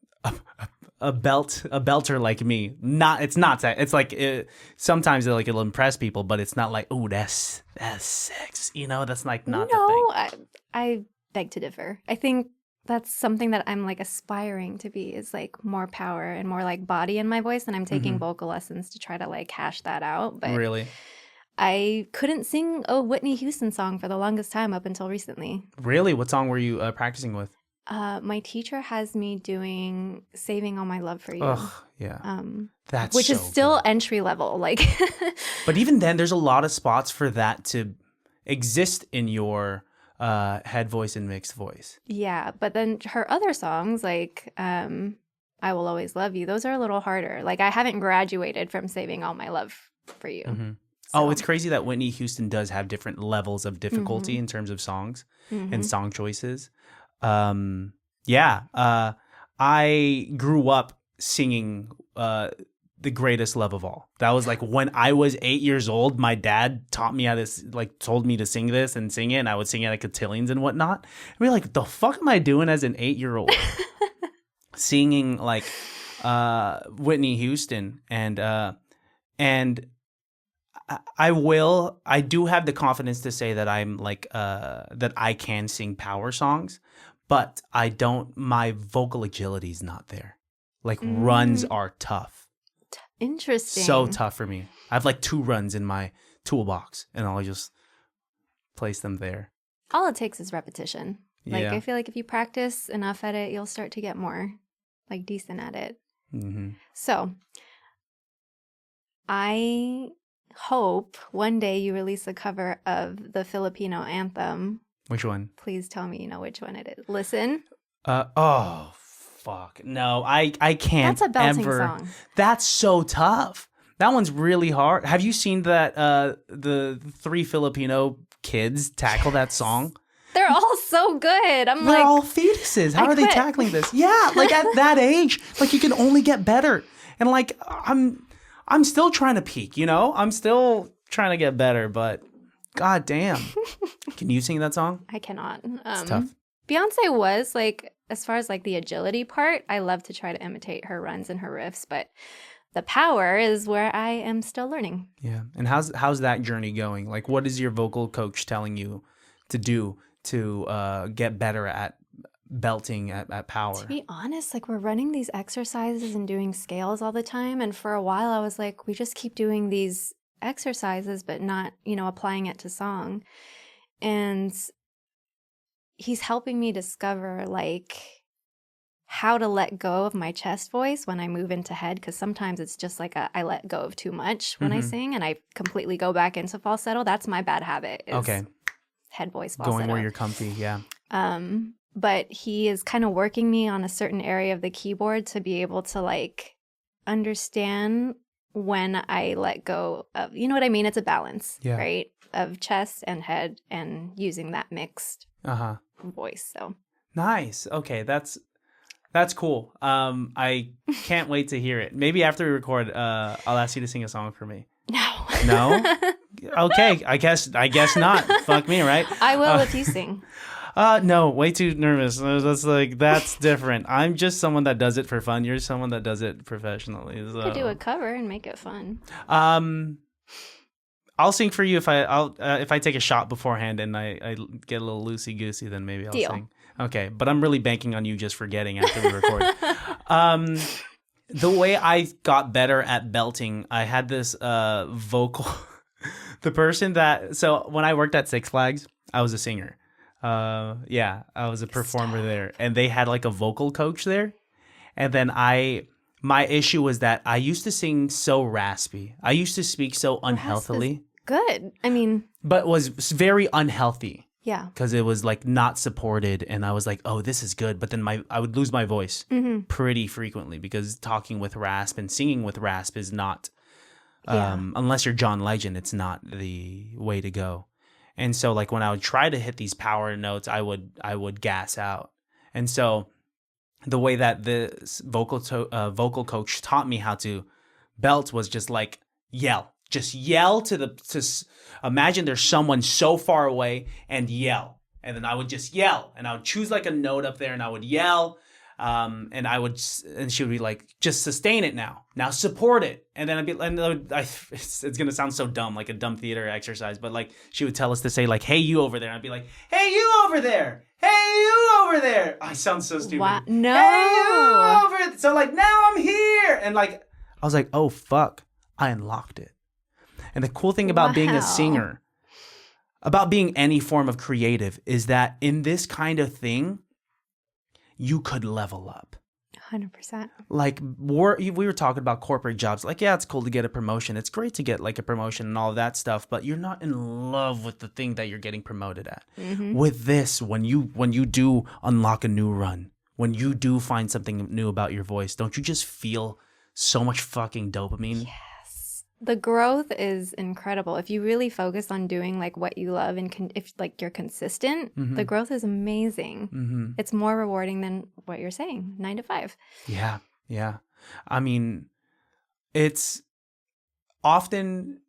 a belter like me. It's like sometimes like it'll impress people, but it's not like, oh, that's sex. That's like not the thing. I beg to differ. I think that's something that I'm like aspiring to be, is like more power and more like body in my voice, and I'm taking vocal lessons to try to like hash that out. But Really? I couldn't sing a Whitney Houston song for the longest time up until recently. Really? What song were you practicing with? My teacher has me doing "Saving All My Love for You." Ugh, yeah. Which is so still good. entry level. Like, But even then, there's a lot of spots for that to exist in your head voice and mixed voice. yeah. But then her other songs, like "I Will Always Love You," those are a little harder. Like, I haven't graduated from "Saving All My Love for You." Mm-hmm. So. Oh, it's crazy that Whitney Houston does have different levels of difficulty in terms of songs and song choices. I grew up singing The Greatest Love of All. That was like when I was 8 years old, my dad taught me how to, like, told me to sing this and sing it, and I would sing it at cotillions and whatnot. And we were like, the fuck am I doing as an 8-year-old? Singing like Whitney Houston and I do have the confidence to say that I'm like that I can sing power songs, but my vocal agility is not there. Like runs are tough. Interesting. So tough for me. I have like 2 runs in my toolbox and I'll just place them there. All it takes is repetition. Like, Yeah. I feel like if you practice enough at it, you'll start to get more like decent at it. Mm-hmm. So I hope one day you release a cover of the Filipino anthem. Which one? Please tell me you know which one it is. Listen. Oh fuck. No, I can't. That's a belting ever. song. That's so tough. That one's really hard. Have you seen that the 3 Filipino kids tackle that song? They're all so good. They're all fetuses. How are they tackling this? Yeah, like at that age, like you can only get better. And like I'm still trying to peak, I'm still trying to get better, but god damn. Can you sing that song? I cannot. It's tough. Beyonce was like, as far as like the agility part, I love to try to imitate her runs and her riffs, but the power is where I am still learning. Yeah. And how's that journey going? Like, what is your vocal coach telling you to do to get better at belting at power? To be honest, like, we're running these exercises and doing scales all the time. And for a while I was like, we just keep doing these exercises, but not, applying it to song. And he's helping me discover like how to let go of my chest voice when I move into head, because sometimes it's just like I let go of too much when I sing and I completely go back into falsetto. That's my bad habit. Okay. Head voice falsetto. Going where you're comfy, yeah. But he is kind of working me on a certain area of the keyboard to be able to like understand when I let go of, you know what I mean? It's a balance, right? Of chest and head and using that mixed voice. So nice. Okay, that's cool. I can't wait to hear it. Maybe after we record, I'll ask you to sing a song for me. No? Okay, I guess not. Fuck me, right? I will if you sing. No, way too nervous. That's different. I'm just someone that does it for fun. You're someone that does it professionally. So. You could do a cover and make it fun. I'll sing for you if I take a shot beforehand and I get a little loosey goosey, then maybe I'll sing. Okay, but I'm really banking on you just forgetting after we record. The way I got better at belting, I had this vocal. The person so when I worked at Six Flags, I was a singer. I was a performer there, and they had like a vocal coach there. And then my issue was that I used to sing so raspy. I used to speak so unhealthily. Good. I mean, but was very unhealthy. Yeah. Because it was like not supported, and I was like, oh, this is good. But then I would lose my voice pretty frequently because talking with rasp and singing with rasp is not, unless you're John Legend, it's not the way to go. And so like when I would try to hit these power notes, I would gas out. And so the way that the vocal coach taught me how to belt was just like yell. Just yell to imagine there's someone so far away and yell. And then I would just yell and I would choose like a note up there and I would yell And she would be like, just sustain it now support it. And then it's gonna sound so dumb, like a dumb theater exercise, but like she would tell us to say like, hey you over there, and I'd be like, hey you over there, hey you over there. I sound so stupid. What? No. Hey you over there. So like, now I'm here, and like I was like, oh fuck, I unlocked it. And the cool thing about being a singer, about being any form of creative, is that in this kind of thing, you could level up. 100%. Like we were talking about corporate jobs. Like, yeah, it's cool to get a promotion. It's great to get like a promotion and all of that stuff, but you're not in love with the thing that you're getting promoted at. Mm-hmm. With this, when you do unlock a new run, when you do find something new about your voice, don't you just feel so much fucking dopamine? Yes. The growth is incredible. If you really focus on doing like what you love and if like you're consistent, the growth is amazing. Mm-hmm. It's more rewarding than what you're saying, 9 to 5. Yeah. Yeah. I mean, it's often,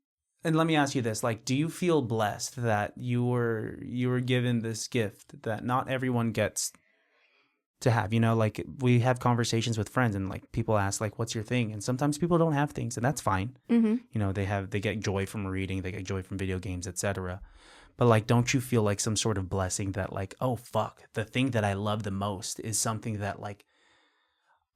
and let me ask you this, like, do you feel blessed that you were given this gift that not everyone gets to have? You know, like we have conversations with friends and like people ask like, what's your thing? And sometimes people don't have things, and that's fine. Mm-hmm. You know, they get joy from reading, they get joy from video games, etc. But like, don't you feel like some sort of blessing that like, oh fuck, the thing that I love the most is something that like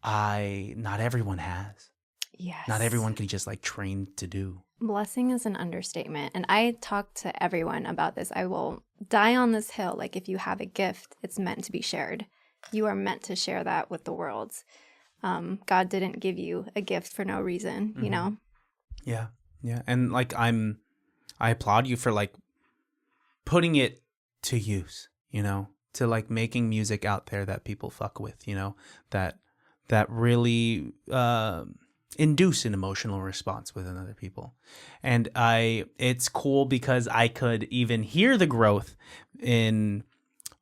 not everyone has. Yes. Not everyone can just like train to do. Blessing is an understatement. And I talk to everyone about this. I will die on this hill. Like if you have a gift, it's meant to be shared. You are meant to share that with the world. God didn't give you a gift for no reason, you know? Yeah. Yeah. And like, I applaud you for like putting it to use, you know, to like making music out there that people fuck with, you know, that really, induce an emotional response within other people. And it's cool because I could even hear the growth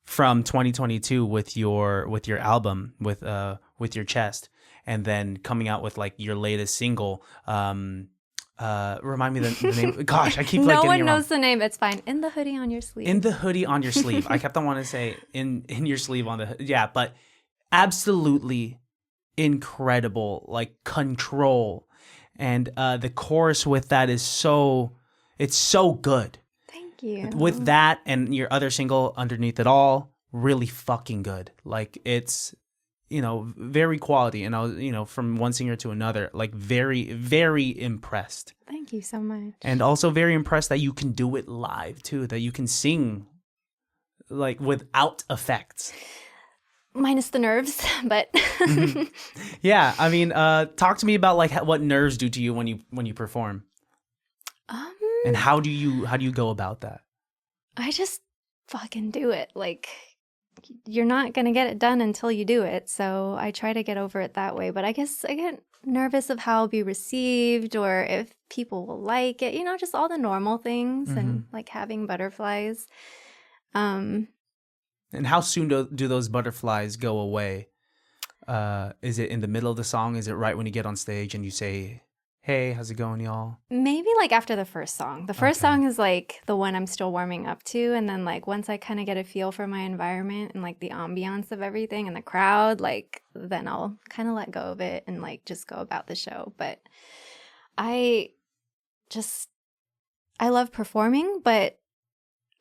from 2022 with your album with your chest, and then coming out with like your latest single. Remind me the name. Gosh, I keep like no getting one it knows wrong. the name. It's fine. In the hoodie on your sleeve. In the hoodie on your sleeve. I kept on wanting to say in your sleeve on the yeah, but absolutely incredible, like Control, and the chorus with that is it's so good. Thank you. With that and your other single Underneath It All, really fucking good. Like it's, you know, very quality. And I was, you know, from one singer to another, like very, very impressed. Thank you so much. And also very impressed that you can do it live too, that you can sing like without effects. Minus the nerves, but Mm-hmm. Yeah, I mean, talk to me about like what nerves do to you when you perform. And how do you go about that? I just fucking do it. Like, you're not going to get it done until you do it. So I try to get over it that way. But I guess I get nervous of how I'll be received or if people will like it, you know, just all the normal things and like having butterflies. And how soon do those butterflies go away? Is it in the middle of the song? Is it right when you get on stage and you say, hey, how's it going, y'all? Maybe like after the first song. The first song is like the one I'm still warming up to. And then like once I kind of get a feel for my environment and like the ambiance of everything and the crowd, like then I'll kind of let go of it and like just go about the show. But I love performing, but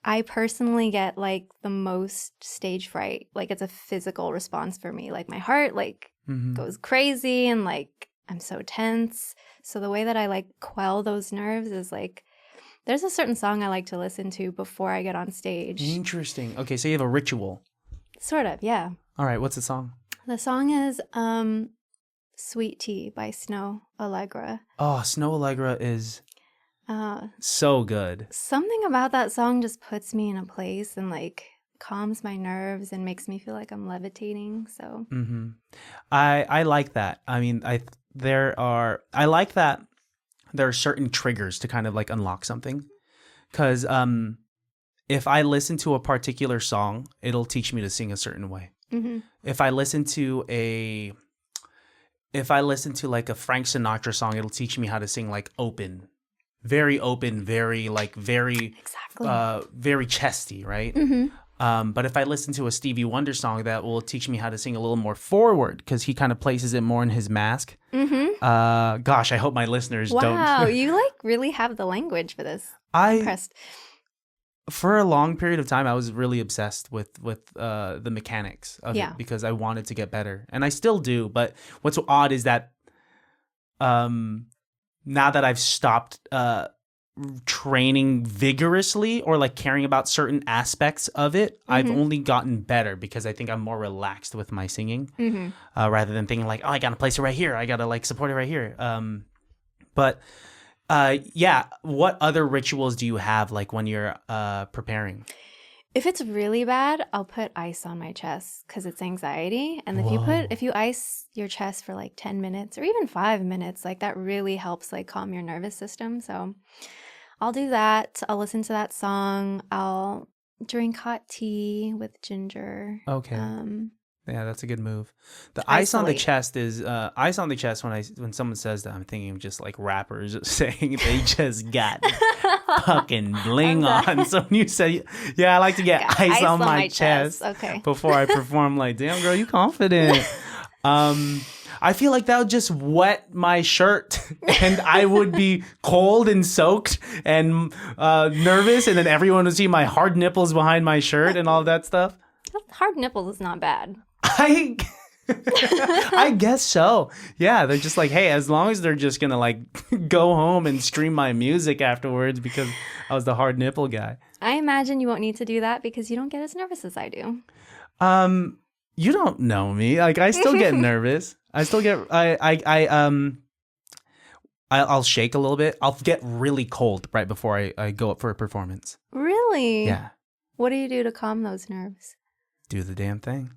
I personally get like the most stage fright. Like it's a physical response for me. Like my heart like goes crazy and like I'm so tense. So the way that I like quell those nerves is like there's a certain song I like to listen to before I get on stage. Interesting. Okay, so you have a ritual. Sort of, yeah. All right, what's the song? The song is Sweet Tea by Snow Allegra. Oh, Snow Allegra is so good. Something about that song just puts me in a place and like calms my nerves and makes me feel like I'm levitating. So I like that. I mean, I like that there are certain triggers to kind of like unlock something. Because if I listen to a particular song, it'll teach me to sing a certain way. If I listen to like a Frank Sinatra song, it'll teach me how to sing like open, very like very exactly. Very chesty, right? But if I listen to a Stevie Wonder song, that will teach me how to sing a little more forward because he kind of places it more in his mask. Gosh, I hope my listeners don't. Wow, you like really have the language for this. I'm impressed. For a long period of time, I was really obsessed with the mechanics of it because I wanted to get better, and I still do. But what's so odd is that now that I've stopped training vigorously or like caring about certain aspects of it, I've only gotten better because I think I'm more relaxed with my singing rather than thinking like, oh, I gotta place it right here, I gotta like support it right here. But what other rituals do you have like when you're preparing? If it's really bad, I'll put ice on my chest because it's anxiety. And if you ice your chest for like 10 minutes or even 5 minutes, like that really helps like calm your nervous system. So I'll do that. I'll listen to that song. I'll drink hot tea with ginger. Okay. Yeah, that's a good move. The ice on the chest is ice on the chest. When someone says that, I'm thinking of just like rappers saying they just got fucking bling on. So when you say, yeah, I like to get ice on my chest before I perform, like, damn girl, you confident. I feel like that would just wet my shirt and I would be cold and soaked and nervous, and then everyone would see my hard nipples behind my shirt and all that stuff. Hard nipples is not bad. I guess so. Yeah, they're just like, hey, as long as they're just gonna like go home and stream my music afterwards because I was the hard nipple guy. I imagine you won't need to do that because you don't get as nervous as I do. You don't know me. Like I still get nervous. I still get I'll shake a little bit. I'll get really cold right before I go up for a performance. Really? Yeah. What do you do to calm those nerves? Do the damn thing.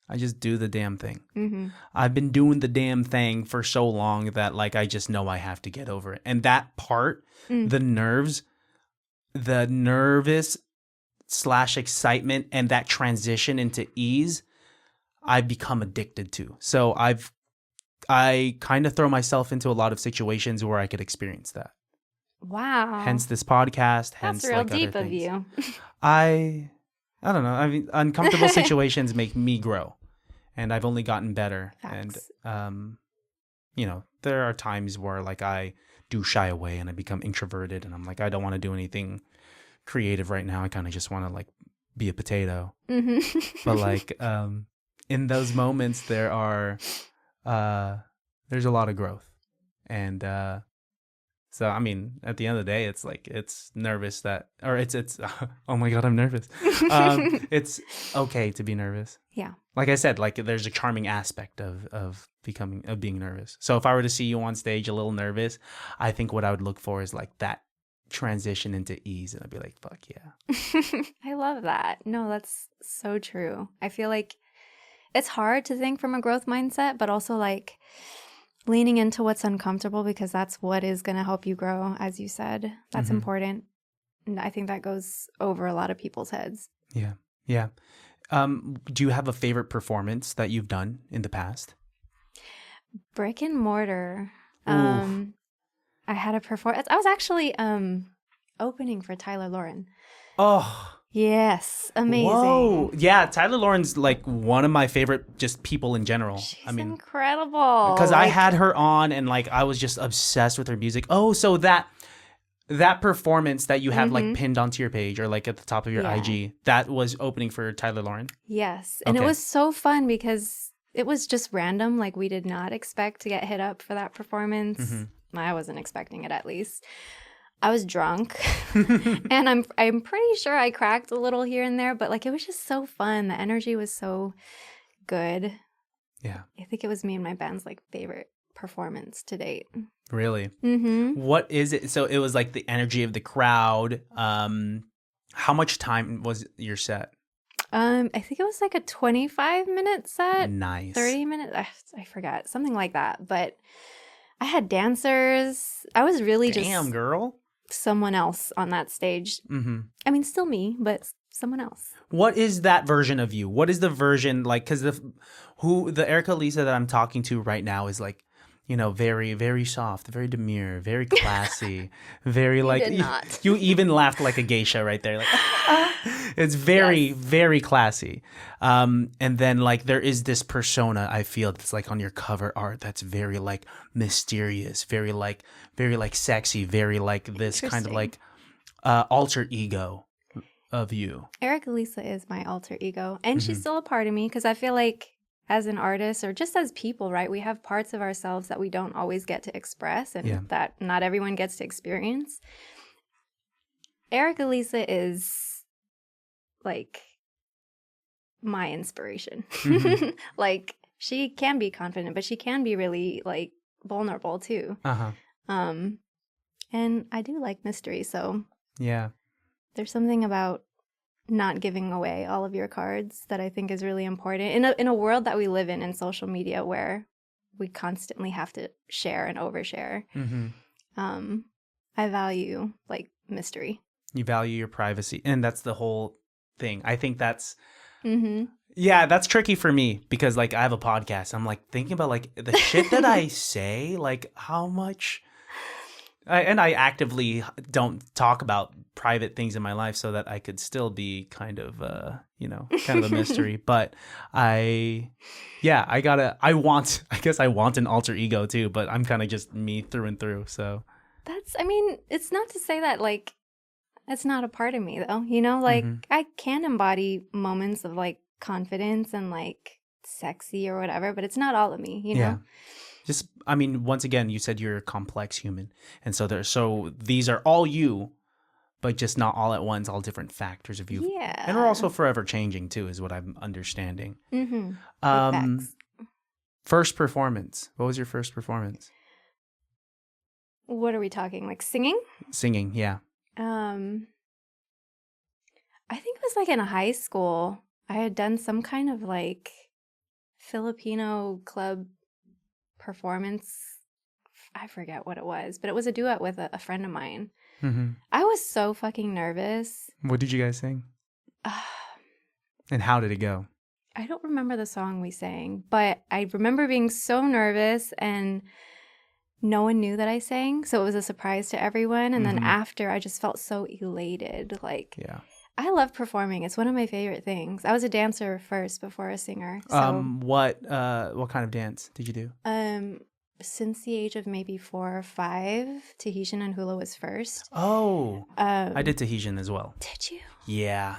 I just do the damn thing. I've been doing the damn thing for so long that like I just know I have to get over it. And that part, the nerves, the nervous / excitement and that transition into ease, I've become addicted to. So I kind of throw myself into a lot of situations where I could experience that. Wow. Hence this podcast. That's real like deep of you. I don't know. I mean, uncomfortable situations make me grow, and I've only gotten better. Facts. And there are times where like I do shy away and I become introverted, and I'm like, I don't want to do anything creative right now. I kind of just want to like be a potato. But like in those moments, there's a lot of growth, and so I mean, at the end of the day, it's like it's nervous it's oh my god, I'm nervous. It's okay to be nervous. Yeah. Like I said, like there's a charming aspect of being nervous. So if I were to see you on stage a little nervous, I think what I would look for is like that transition into ease, and I'd be like, fuck yeah. I love that. No, that's so true. I feel like it's hard to think from a growth mindset, but also like leaning into what's uncomfortable because that's what is going to help you grow, as you said. That's important. And I think that goes over a lot of people's heads. Yeah. Yeah. Do you have a favorite performance that you've done in the past? Brick and mortar. I had a performance. I was actually opening for Tyler Lauren. Oh. Yes, amazing. Whoa. Yeah, Tyler Lauren's like one of my favorite just people in general. She's incredible. Because I had her on and like I was just obsessed with her music. Oh, so that performance that you have like pinned onto your page or like at the top of your IG, that was opening for Tyler Lauren? Yes. And it was so fun because it was just random. Like we did not expect to get hit up for that performance. I wasn't expecting it, at least. I was drunk and I'm pretty sure I cracked a little here and there, but like it was just so fun. The energy was so good. Yeah. I think it was me and my band's like favorite performance to date. Really? What is it? So it was like the energy of the crowd. How much time was your set? I think it was like a 25-minute set. Nice. 30 minutes. I forgot. Something like that. But I had dancers. I was really Damn, girl. Someone else on that stage. I mean, still me, but someone else. What is that version of you? What is the version like? Because the Ericalisa that I'm talking to right now is like, very, very soft, very demure, very classy, very like did not. you even laughed like a geisha right there. Like it's very, very classy. And then like there is this persona I feel that's like on your cover art that's very like mysterious, very like sexy, very like this kind of like alter ego of you. Ericalisa is my alter ego, and she's still a part of me because I feel like as an artist or just as people, right, we have parts of ourselves that we don't always get to express and that not everyone gets to experience. Ericalisa is like my inspiration. Like she can be confident, but she can be really like vulnerable too. And I do like mystery, so yeah. There's something about not giving away all of your cards that I think is really important in a world that we live in social media where we constantly have to share and overshare. I value like mystery. You value your privacy, and that's the whole thing. I think that's that's tricky for me because like I have a podcast. I'm like thinking about like the shit that I say, like how much. And I actively don't talk about private things in my life so that I could still be kind of a mystery. But I guess I want an alter ego too, but I'm kind of just me through and through. So it's not to say that like, it's not a part of me though, like I can embody moments of like confidence and like sexy or whatever, but it's not all of me, know? Just, once again, you said you're a complex human. And so these are all you, but just not all at once, all different factors of you. Yeah. And we're also forever changing too, is what I'm understanding. First performance. What was your first performance? What are we talking? Like singing? Singing, yeah. I think it was like in high school. I had done some kind of like Filipino club performance. I forget what it was, but it was a duet with a friend of mine. I was so fucking nervous. What did you guys sing? And how did it go? I don't remember the song we sang, but I remember being so nervous and no one knew that I sang. So it was a surprise to everyone. And then after, I just felt so elated. Like, I love performing. It's one of my favorite things. I was a dancer first before a singer. So, what kind of dance did you do? Since the age of maybe 4 or 5, Tahitian and hula was first. Oh, I did Tahitian as well. Did you? Yeah.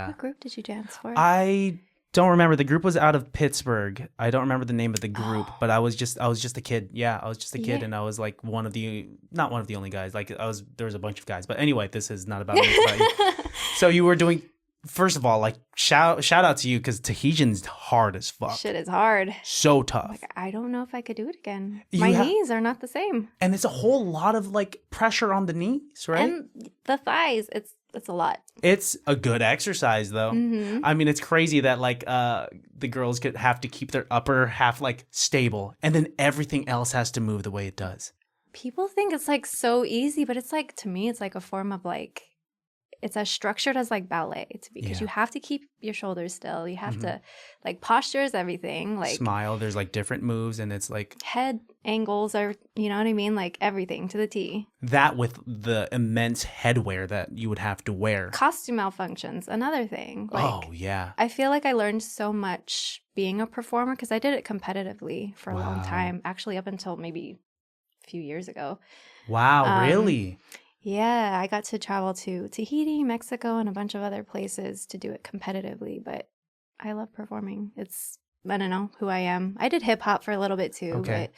What group did you dance for? I don't remember. The group was out of Pittsburgh. I don't remember the name of the group, but I was just a kid. Yeah, I was just a kid, and I was like not one of the only guys. Like there was a bunch of guys. But anyway, this is not about me. It's about you. So you were doing. First of all, like shout out to you because Tahitian's hard as fuck. Shit is hard. So tough. Like, I don't know if I could do it again. My knees are not the same. And it's a whole lot of like pressure on the knees, right? And the thighs. It's a lot. It's a good exercise though. It's crazy that like the girls could have to keep their upper half like stable and then everything else has to move the way it does. People think it's like so easy, but it's like, to me, it's like a form of like, it's as structured as like ballet because you have to keep your shoulders still. You have to like posture is everything. Like smile. There's like different moves and it's like head angles are, you know what I mean? Like everything to the T. That with the immense headwear that you would have to wear. Costume malfunctions, another thing. Like, oh yeah. I feel like I learned so much being a performer because I did it competitively for a long time. Actually, up until maybe a few years ago. Wow, really? Yeah, I got to travel to Tahiti, Mexico, and a bunch of other places to do it competitively, but I love performing. It's, I don't know, who I am. I did hip hop for a little bit too, but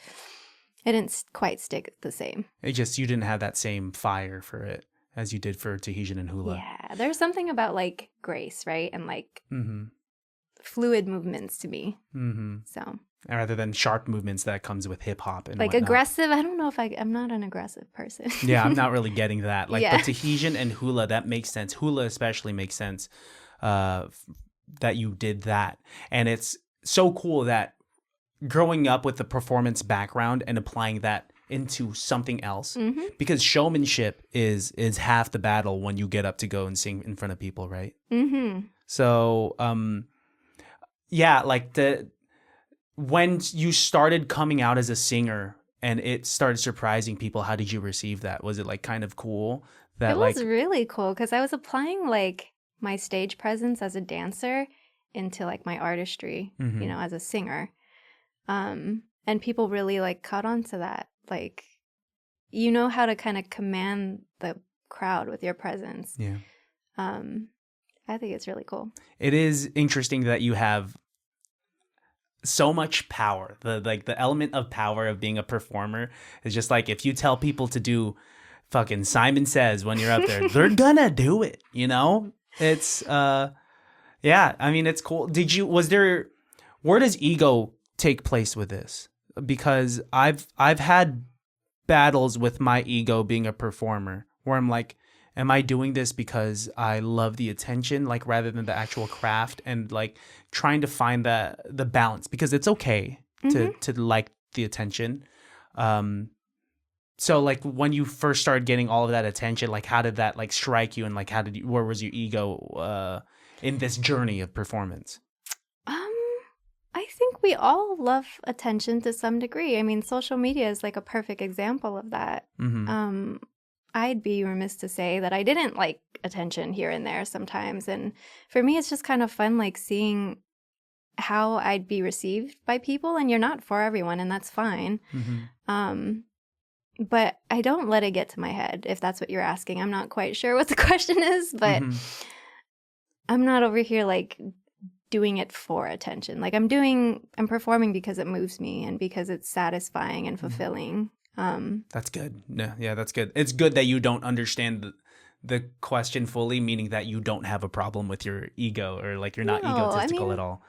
it didn't quite stick the same. You didn't have that same fire for it as you did for Tahitian and hula. Yeah, there's something about like grace, right? And like fluid movements to me. So. Rather than sharp movements that comes with hip hop and like whatnot. Aggressive. I don't know if I'm not an aggressive person. Yeah, I'm not really getting that. Like, but Tahitian and hula, that makes sense. Hula especially makes sense that you did that. And it's so cool that growing up with the performance background and applying that into something else, because showmanship is half the battle when you get up to go and sing in front of people, right? So, like when you started coming out as a singer and it started surprising people, how did you receive that? Was it like kind of cool that It like was really cool because I was applying like my stage presence as a dancer into like my artistry, Mhm. you know, as a singer. And people really like caught on to that. Like, you know how to kind of command the crowd with your presence. Yeah. I think it's really cool. It is interesting that you have so much power. The element of power of being a performer is just like if you tell people to do fucking Simon Says when you're up there, they're gonna do it, you know? It's yeah, I mean it's cool. Where does ego take place with this? Because I've had battles with my ego being a performer where I'm like, am I doing this because I love the attention, like rather than the actual craft, and like trying to find the balance, because it's okay to like the attention. So like when you first started getting all of that attention, like how did that like strike you, and like where was your ego in this journey of performance? I think we all love attention to some degree. I mean, social media is like a perfect example of that. Mm-hmm. I'd be remiss to say that I didn't like attention here and there sometimes. And for me, it's just kind of fun, like seeing how I'd be received by people. And you're not for everyone, and that's fine. Mm-hmm. But I don't let it get to my head, if that's what you're asking. I'm not quite sure what the question is, but I'm not over here like doing it for attention. Like I'm performing because it moves me and because it's satisfying and fulfilling. That's good. Yeah, that's good. It's good that you don't understand the question fully, meaning that you don't have a problem with your ego, or like you're not egotistical at all.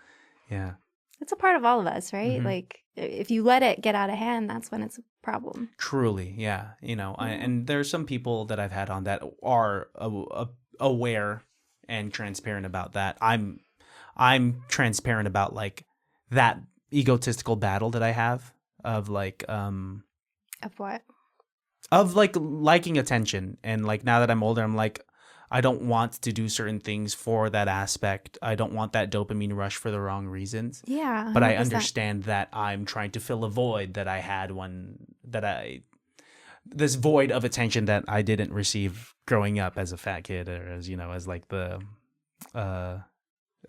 Yeah. It's a part of all of us, right? Like if you let it get out of hand, that's when it's a problem. Truly, yeah. You know, and there's some people that I've had on that are aware and transparent about that. I'm transparent about like that egotistical battle that I have of like Of what? Of like liking attention, and like now that I'm older, I'm like, I don't want to do certain things for that aspect. I don't want that dopamine rush for the wrong reasons. Yeah, 100%. But I understand that I'm trying to fill a void that I had this void of attention that I didn't receive growing up as a fat kid, or as, you know, as like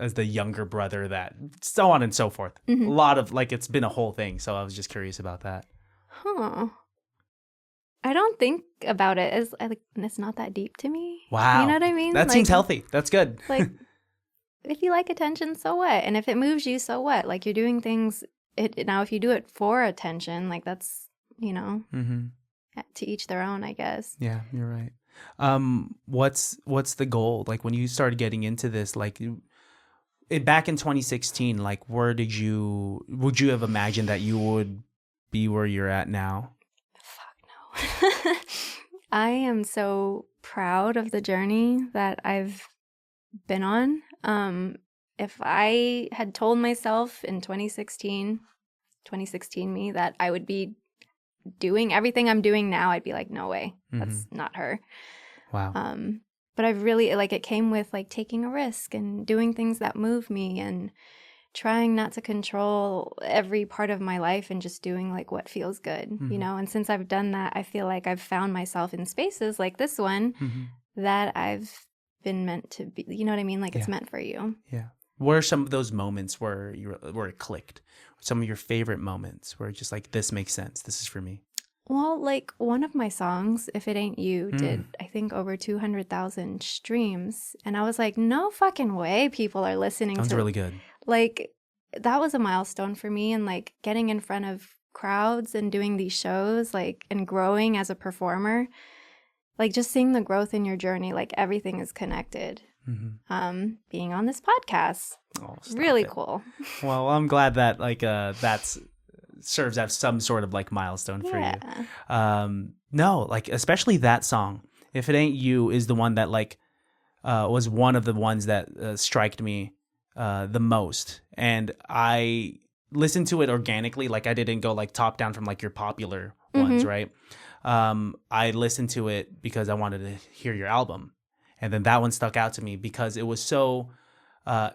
as the younger brother, that so on and so forth. A lot of like, it's been a whole thing. So I was just curious about that. Huh. I don't think about it as like, it's not that deep to me. Wow. You know what I mean? That like, seems healthy. That's good. Like, if you like attention, so what? And if it moves you, so what? Like, you're doing things. Now, if you do it for attention, like that's, you know, to each their own, I guess. Yeah, you're right. What's the goal? Like when you started getting into this, like back in 2016, like would you have imagined that you would be where you're at now? Fuck no. I am so proud of the journey that I've been on. If I had told myself in 2016 me, that I would be doing everything I'm doing now, I'd be like, no way, that's not her. Wow. But I've really, like, it came with like taking a risk and doing things that move me and trying not to control every part of my life and just doing like what feels good, you know? And since I've done that, I feel like I've found myself in spaces like this one that I've been meant to be, you know what I mean? Like it's meant for you. Yeah. What are some of those moments where it clicked? Some of your favorite moments where it's just like, this makes sense. This is for me. Well, like one of my songs, If It Ain't You, did I think over 200,000 streams. And I was like, no fucking way people are listening. Sounds really good. Like that was a milestone for me. And like getting in front of crowds and doing these shows, like, and growing as a performer, like just seeing the growth in your journey, like everything is connected. Being on this podcast, really cool. Well, I'm glad that like that's serves as some sort of like milestone for you. No, like especially that song, If It Ain't You, is the one that like was one of the ones that striked me the most, and I listened to it organically. Like I didn't go like top down from like your popular ones, right? I listened to it because I wanted to hear your album. And then that one stuck out to me because it was so,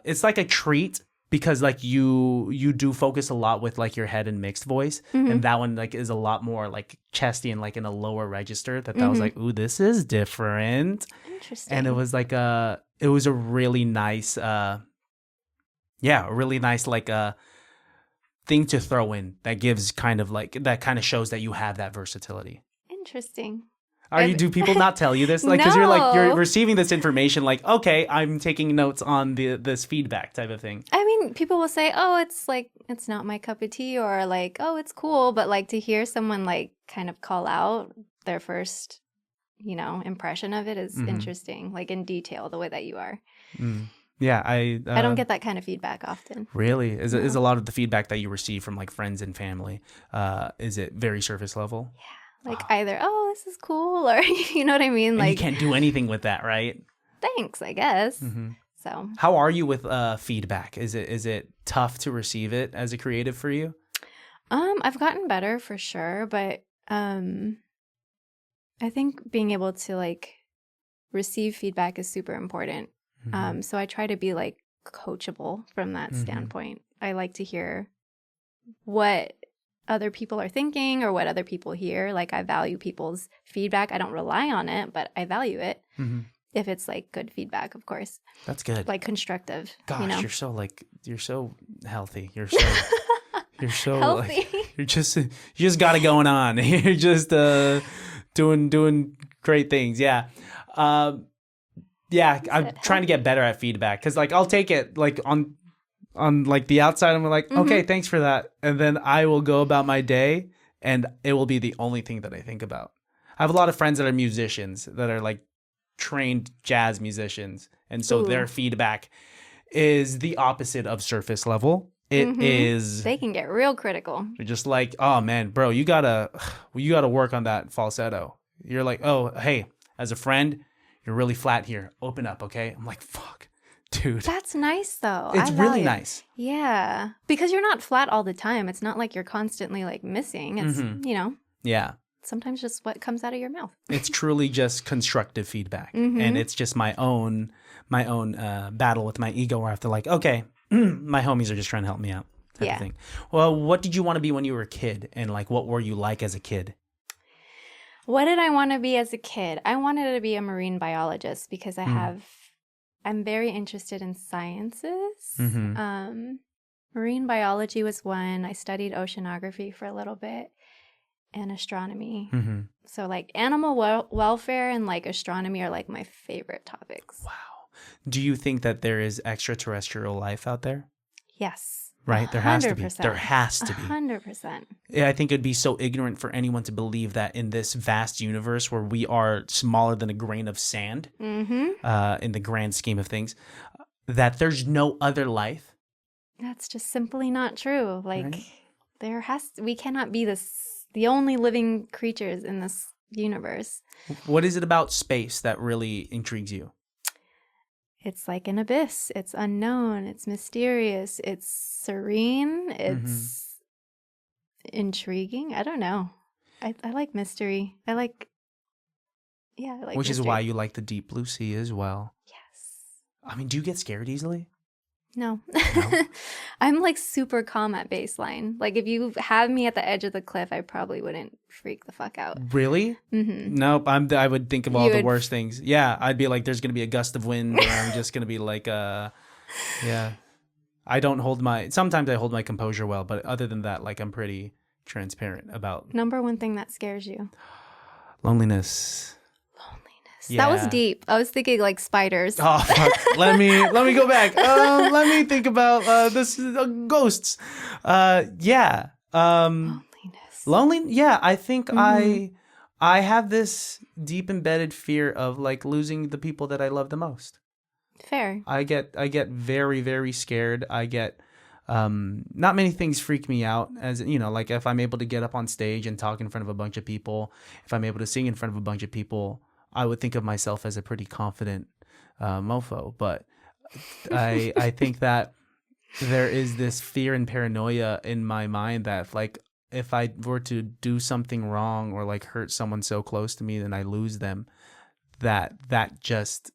it's like a treat because like you do focus a lot with like your head and mixed voice, and that one like is a lot more like chesty and like in a lower register. That was like, ooh, this is different. Interesting. And it was like a really nice, a really nice like thing to throw in that gives kind of like that kind of shows that you have that versatility. Interesting. Do people not tell you this? Like, because you're No. receiving this information, like, okay, I'm taking notes on this feedback type of thing. I mean, people will say, oh, it's not my cup of tea, or like, oh, it's cool. But like to hear someone like kind of call out their first, impression of it is interesting, like in detail, the way that you are. Yeah, I don't get that kind of feedback often. Really? Is a lot of the feedback that you receive from like friends and family, is it very surface level? Yeah. Like either, oh, this is cool, or you know what I mean? And like you can't do anything with that, right? Thanks, I guess. So how are you with feedback? Is it tough to receive it as a creative for you? I've gotten better for sure, but I think being able to like receive feedback is super important. So I try to be like coachable from that standpoint. I like to hear what other people are thinking or what other people hear. Like I value people's feedback. I don't rely on it, but I value it. If it's like good feedback, of course. That's good. Like constructive. Gosh, you're so healthy. You're so healthy. Like, you just got it going on. You're just doing great things. Yeah. I'm trying to get better at feedback, because like I'll take it like on like the outside, I'm like, okay, thanks for that, and then I will go about my day and it will be the only thing that I think about. I have a lot of friends that are musicians, that are like trained jazz musicians, and so their feedback is the opposite of surface level. It is, they can get real critical. they're just like, oh man, bro, you gotta work on that falsetto. You're like, oh, hey, as a friend, you're really flat here, open up, okay? I'm like, fuck, dude. That's nice though. It's really nice. Yeah, because you're not flat all the time. It's not like you're constantly like missing. It's Yeah, sometimes just what comes out of your mouth. it's truly just constructive feedback, and it's just my own battle with my ego, where I have to like, okay, my homies are just trying to help me out, type of thing. Well, what did you want to be when you were a kid, and like what were you like as a kid? What did I want to be as a kid? I wanted to be a marine biologist because I'm very interested in sciences. Marine biology was one. I studied oceanography for a little bit, and astronomy. So like animal welfare and like astronomy are like my favorite topics. Wow. Do you think that there is extraterrestrial life out there? Yes. Right? There has to be. 100%. There has to be. 100%. Yeah, I think it'd be so ignorant for anyone to believe that in this vast universe where we are smaller than a grain of sand, in the grand scheme of things, that there's no other life. That's just simply not true. Like Right. We cannot be the only living creatures in this universe. What is it about space that really intrigues you? It's like an abyss. It's unknown. It's mysterious. It's serene. It's intriguing. I don't know. I like mystery. I like Which mystery. is why you like the deep blue sea as well. Yes. I mean, do you get scared easily? No. I'm like super calm at baseline. Like if you have me at the edge of the cliff, I probably wouldn't freak the fuck out. Really? Nope. I would think of all the worst things. Yeah, I'd be like, there's gonna be a gust of wind, or I'm just gonna be like, yeah. Sometimes I hold my composure well, but other than that, like I'm pretty transparent about. Number one thing that scares you? Loneliness. Yeah. That was deep. I was thinking like spiders. Oh fuck! Let me go back. Let me think about this ghosts. Yeah. Loneliness. Yeah, I think I have this deep embedded fear of like losing the people that I love the most. Fair. I get very, very scared. I get not many things freak me out, as like if I'm able to get up on stage and talk in front of a bunch of people, if I'm able to sing in front of a bunch of people, I would think of myself as a pretty confident mofo. But I think that there is this fear and paranoia in my mind that like if I were to do something wrong or like hurt someone so close to me, then I lose them. That just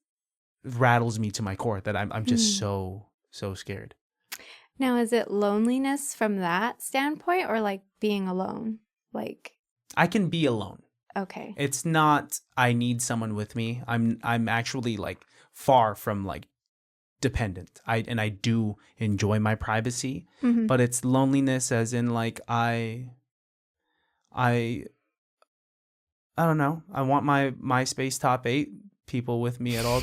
rattles me to my core. That I'm just so scared. Now, is it loneliness from that standpoint or like being alone? Like, I can be alone. okay. It's not I need someone with me. I'm actually like far from like dependent. I do enjoy my privacy, Mhm. but it's loneliness as in like I don't know. I want my MySpace top 8 people with me at all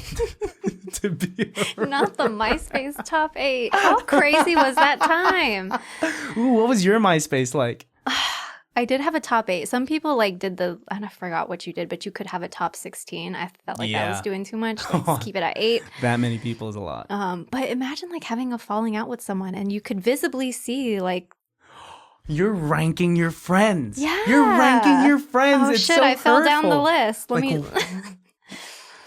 to be around. Not the MySpace top 8. How crazy was that time? Ooh, what was your MySpace like? I did have a top 8. Some people like did and I forgot what you did, but you could have a top 16. I felt like I was Yeah. doing too much. Let's keep it at 8. That many people is a lot. But imagine like having a falling out with someone and you could visibly see like, You're ranking your friends. yeah, You're ranking your friends. oh It's shit, so I fell down the hurtful. list. Let me.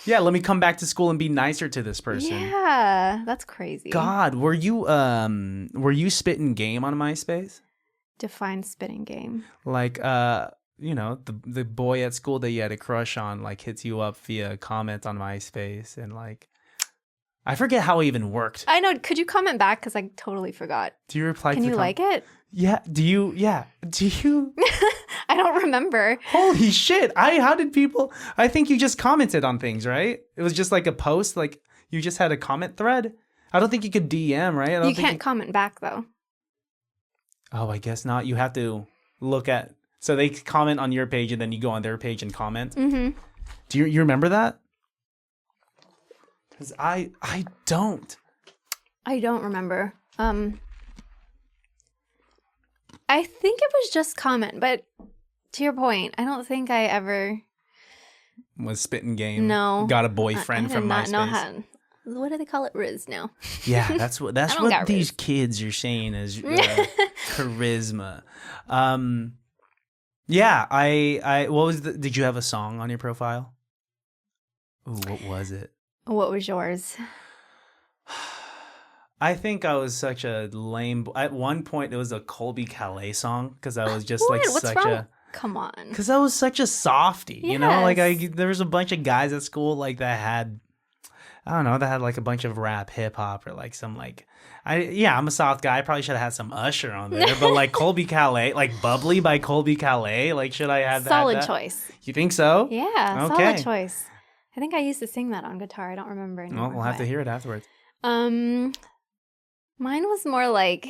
Yeah, let me come back to school and be nicer to this person. Yeah, that's crazy. God, were you spitting game on MySpace? Define spitting game. Like the boy at school that you had a crush on like hits you up via comment on MySpace and like I forget how it even worked. I know. Could you comment back? Because I totally forgot. Do you reply Can to the you like it? Yeah. Do you? I don't remember. Holy shit. I think you just commented on things, right? It was just like a post, like you just had a comment thread. I don't think you could DM, right? You can't comment back though. Oh, I guess not. You have to look at, so they comment on your page and then you go on their page and comment. Mm-hmm. Do you remember that? Because I don't. I don't remember. I think it was just comment, but to your point, I don't think I ever. Was spitting game. No. Got a boyfriend I from did not MySpace. know how. What do they call it? Riz now. Yeah, that's what I don't what got these riz. kids are saying is charisma. Yeah, I what was did you have a song on your profile? Ooh, what was it? What was yours? I think I was such a lame. At one point, it was a Colby Calais song because I was just like What? What's such wrong? a. Come on. Because I was such a softie, you know. Like Yes. there was a bunch of guys at school like that had, I don't know, that had like a bunch of rap, hip hop, or like some like, I'm a soft guy. I probably should have had some Usher on there, but like Colby Calais, like Bubbly by Colby Calais, like should I have Solid that? choice. You think so? Yeah, Okay. solid choice. I think I used to sing that on guitar. I don't remember anymore. Well, we'll have to hear it afterwards. Mine was more like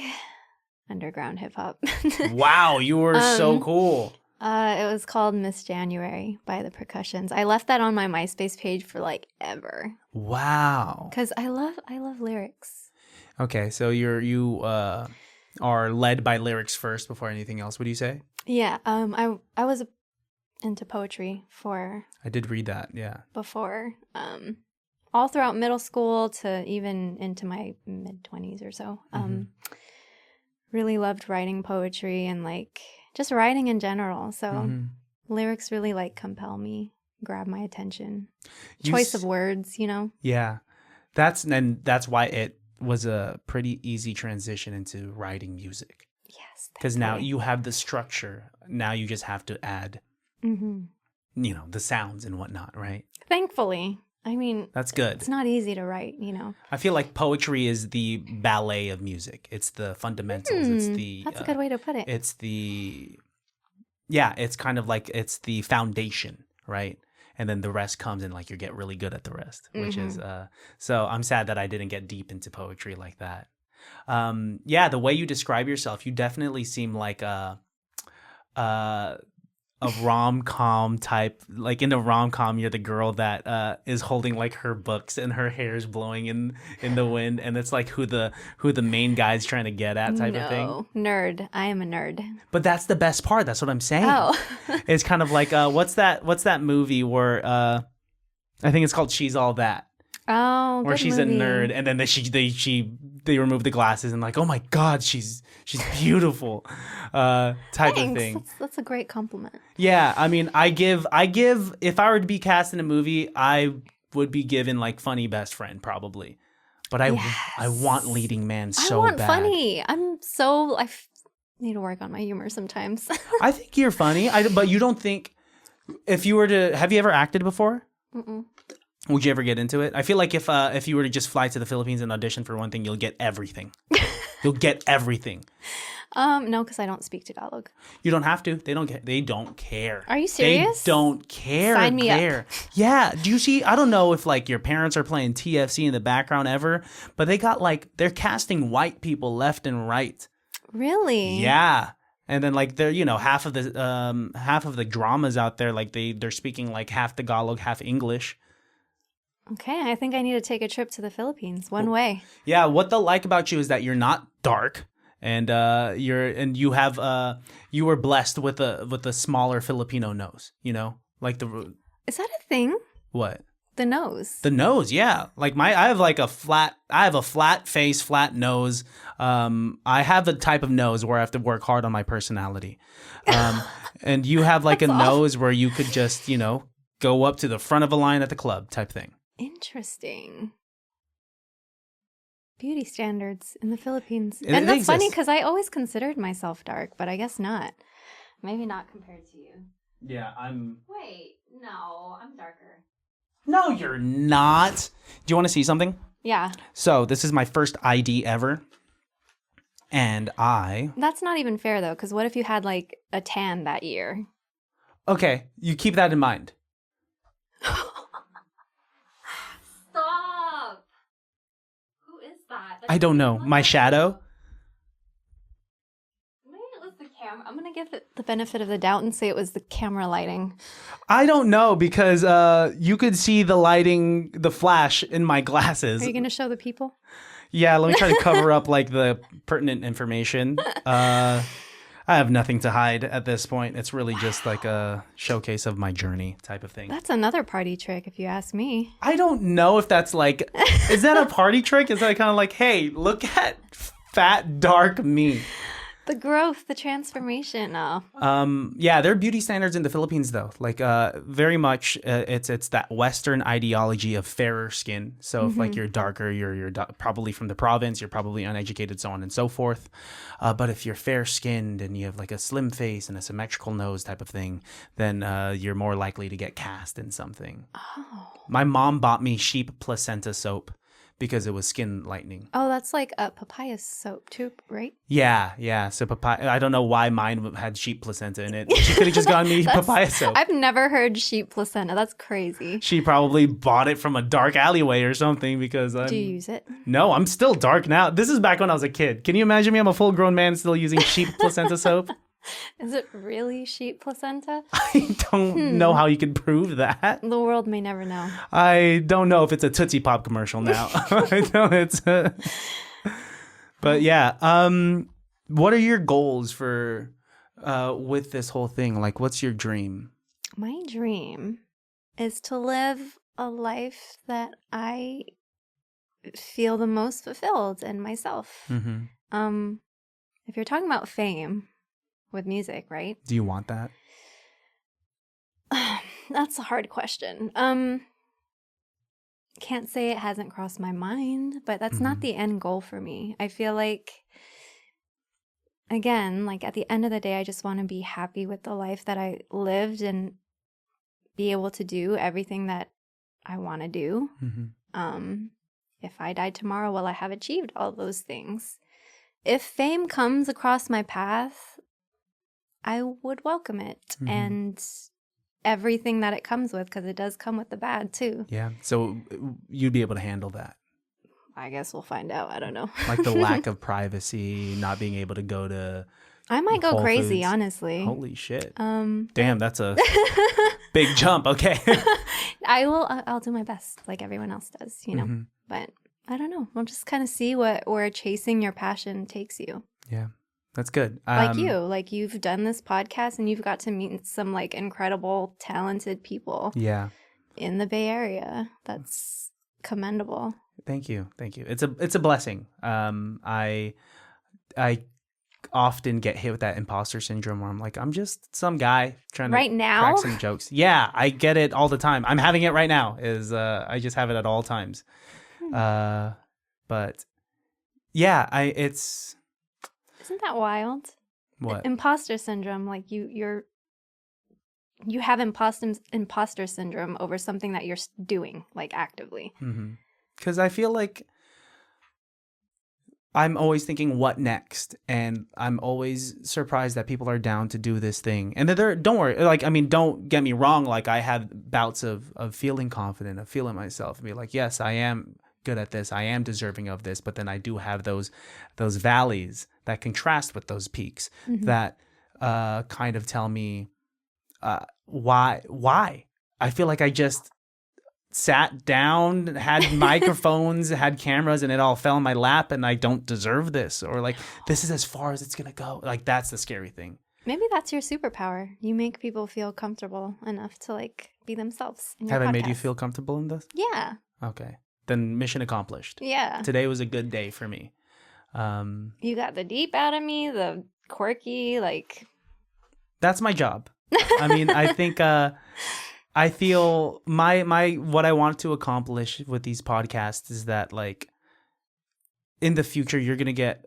underground hip hop. Wow, you were so cool. It was called Miss January by the Percussions. I left that on my MySpace page for like ever Wow. because I love lyrics. Okay, so you are led by lyrics first before anything else. What do you say? Yeah. I was into poetry I did read that. Yeah. before. All throughout middle school to even into my mid-20s or so. Really loved writing poetry and like just writing in general. So lyrics really like compel me, grab my attention. Choice of words, you know? Yeah. That's why it was a pretty easy transition into writing music. Yes. Because now you have the structure. Now you just have to add, the sounds and whatnot, right? Thankfully. I mean, That's good. it's not easy to write, you know? I feel like poetry is the ballet of music. It's the fundamentals. It's the That's a good way to put it. It's kind of like it's the foundation, right? And then the rest comes and like you get really good at the rest, which is so I'm sad that I didn't get deep into poetry like that. The way you describe yourself, you definitely seem like a rom-com type. Like in a rom-com, you're the girl that is holding like her books and her hair is blowing in the wind, and it's like who the main guy's trying to get at type of thing. Nerd. I am a nerd. But that's the best part. That's what I'm saying. Oh. It's kind of like what's that movie where I think it's called She's All That. Oh, Where good she's movie. a nerd, and then they remove the glasses and like, oh my god, she's beautiful, type Thanks. of thing. That's a great compliment. Yeah, I mean, I give. If I were to be cast in a movie, I would be given like funny best friend probably, but I want leading man so I want bad. funny. I need to work on my humor sometimes. I think you're funny, but you don't think if you were to have you ever acted before? Mm-mm. Would you ever get into it? I feel like if you were to just fly to the Philippines and audition for one thing, you'll get everything. You'll get everything. No, because I don't speak Tagalog. You don't have to. They don't care. Are you serious? They don't care. Sign me up. Yeah. Do you see? I don't know if like your parents are playing TFC in the background ever, but they got like they're casting white people left and right. Really? Yeah. And then like they're half of the dramas out there like they're speaking like half Tagalog, half English. Okay, I think I need to take a trip to the Philippines one way. Yeah, what they'll like about you is that you're not dark. And you were blessed with a smaller Filipino nose, like Is that a thing? What? The nose. The nose, yeah. Like I have a flat face, flat nose. I have the type of nose where I have to work hard on my personality. And you have like a nose where you could just, go up to the front of a line at the club type thing. Interesting. Beauty standards in the Philippines. And and that's exists. funny because I always considered myself dark, but I guess not. Maybe not compared to you. Yeah, Wait, no, I'm darker. No, you're not. Do you want to see something? Yeah. So this is my first ID ever. And That's not even fair though, because what if you had like a tan that year? Okay, you keep that in mind. Stop! Who is that? I don't know. My shadow? Maybe it was the camera. I'm going to give it the benefit of the doubt and say it was the camera lighting. I don't know because you could see the lighting, the flash in my glasses. Are you going to show the people? Yeah, let me try to cover up like the pertinent information. I have nothing to hide at this point. It's really just like a showcase of my journey type of thing. That's another party trick if you ask me. I don't know if that's like, is that a party trick? Is that kind of like, hey, look at fat, dark me? The growth, the transformation. Yeah, there are beauty standards in the Philippines though. Like, very much, it's that Western ideology of fairer skin. So if like you're darker, you're probably from the province, you're probably uneducated, so on and so forth. But if you're fair skinned and you have like a slim face and a symmetrical nose type of thing, then you're more likely to get cast in something. Oh. My mom bought me sheep placenta soap because it was skin lightening. Oh, that's like a papaya soap too, right? Yeah. So papaya. I don't know why mine had sheep placenta in it. She could have just gotten me papaya soap. I've never heard sheep placenta. That's crazy. She probably bought it from a dark alleyway or something because Do you use it? No, I'm still dark now. This is back when I was a kid. Can you imagine me? I'm a full-grown man still using sheep placenta soap. Is it really sheep placenta? I don't know how you could prove that. The world may never know. I don't know if it's a Tootsie Pop commercial now. I know but yeah. What are your goals for with this whole thing? Like, what's your dream? My dream is to live a life that I feel the most fulfilled in myself. Mm-hmm. If you're talking about fame with music, right? Do you want that? That's a hard question. Can't say it hasn't crossed my mind, but that's not the end goal for me. I feel like, again, like at the end of the day, I just want to be happy with the life that I lived and be able to do everything that I want to do. If I died tomorrow, well, I have achieved all those things. If fame comes across my path, I would welcome it and everything that it comes with, because it does come with the bad too. Yeah. So you'd be able to handle that. I guess we'll find out. I don't know. Like the lack of privacy, not being able to go to I might go Whole crazy, Foods. honestly. Holy shit. Damn, that's a big jump. Okay. I'll do my best like everyone else does, But I don't know. We'll just kind of see where chasing your passion takes you. Yeah. That's good. Like you've done this podcast and you've got to meet some like incredible, talented people. Yeah. In the Bay Area. That's commendable. Thank you. It's a blessing. I often get hit with that imposter syndrome where I'm like, I'm just some guy trying to crack some jokes. Yeah, I get it all the time. I'm having it right now. I just have it at all times. But yeah, Isn't that wild? What? Imposter syndrome, like you have imposter syndrome over something that you're doing, like actively. Because I feel like I'm always thinking, what next? And I'm always surprised that people are down to do this thing. And that don't worry, like, I mean, don't get me wrong. Like, I have bouts of feeling confident, of feeling myself and be like, yes, I am good at this. I am deserving of this. But then I do have those valleys that contrast with those peaks that kind of tell me why. I feel like I just sat down, had microphones, had cameras, and it all fell in my lap, and I don't deserve this, or like this is as far as it's gonna go. Like, that's the scary thing. Maybe that's your superpower. You make people feel comfortable enough to like be themselves in your Have I made you podcast. feel comfortable in this? Yeah. Okay, then mission accomplished. Yeah. Today was a good day for me. You got the deep out of me, the quirky, like. That's my job. I mean, I think I feel my what I want to accomplish with these podcasts is that, like, in the future you're gonna get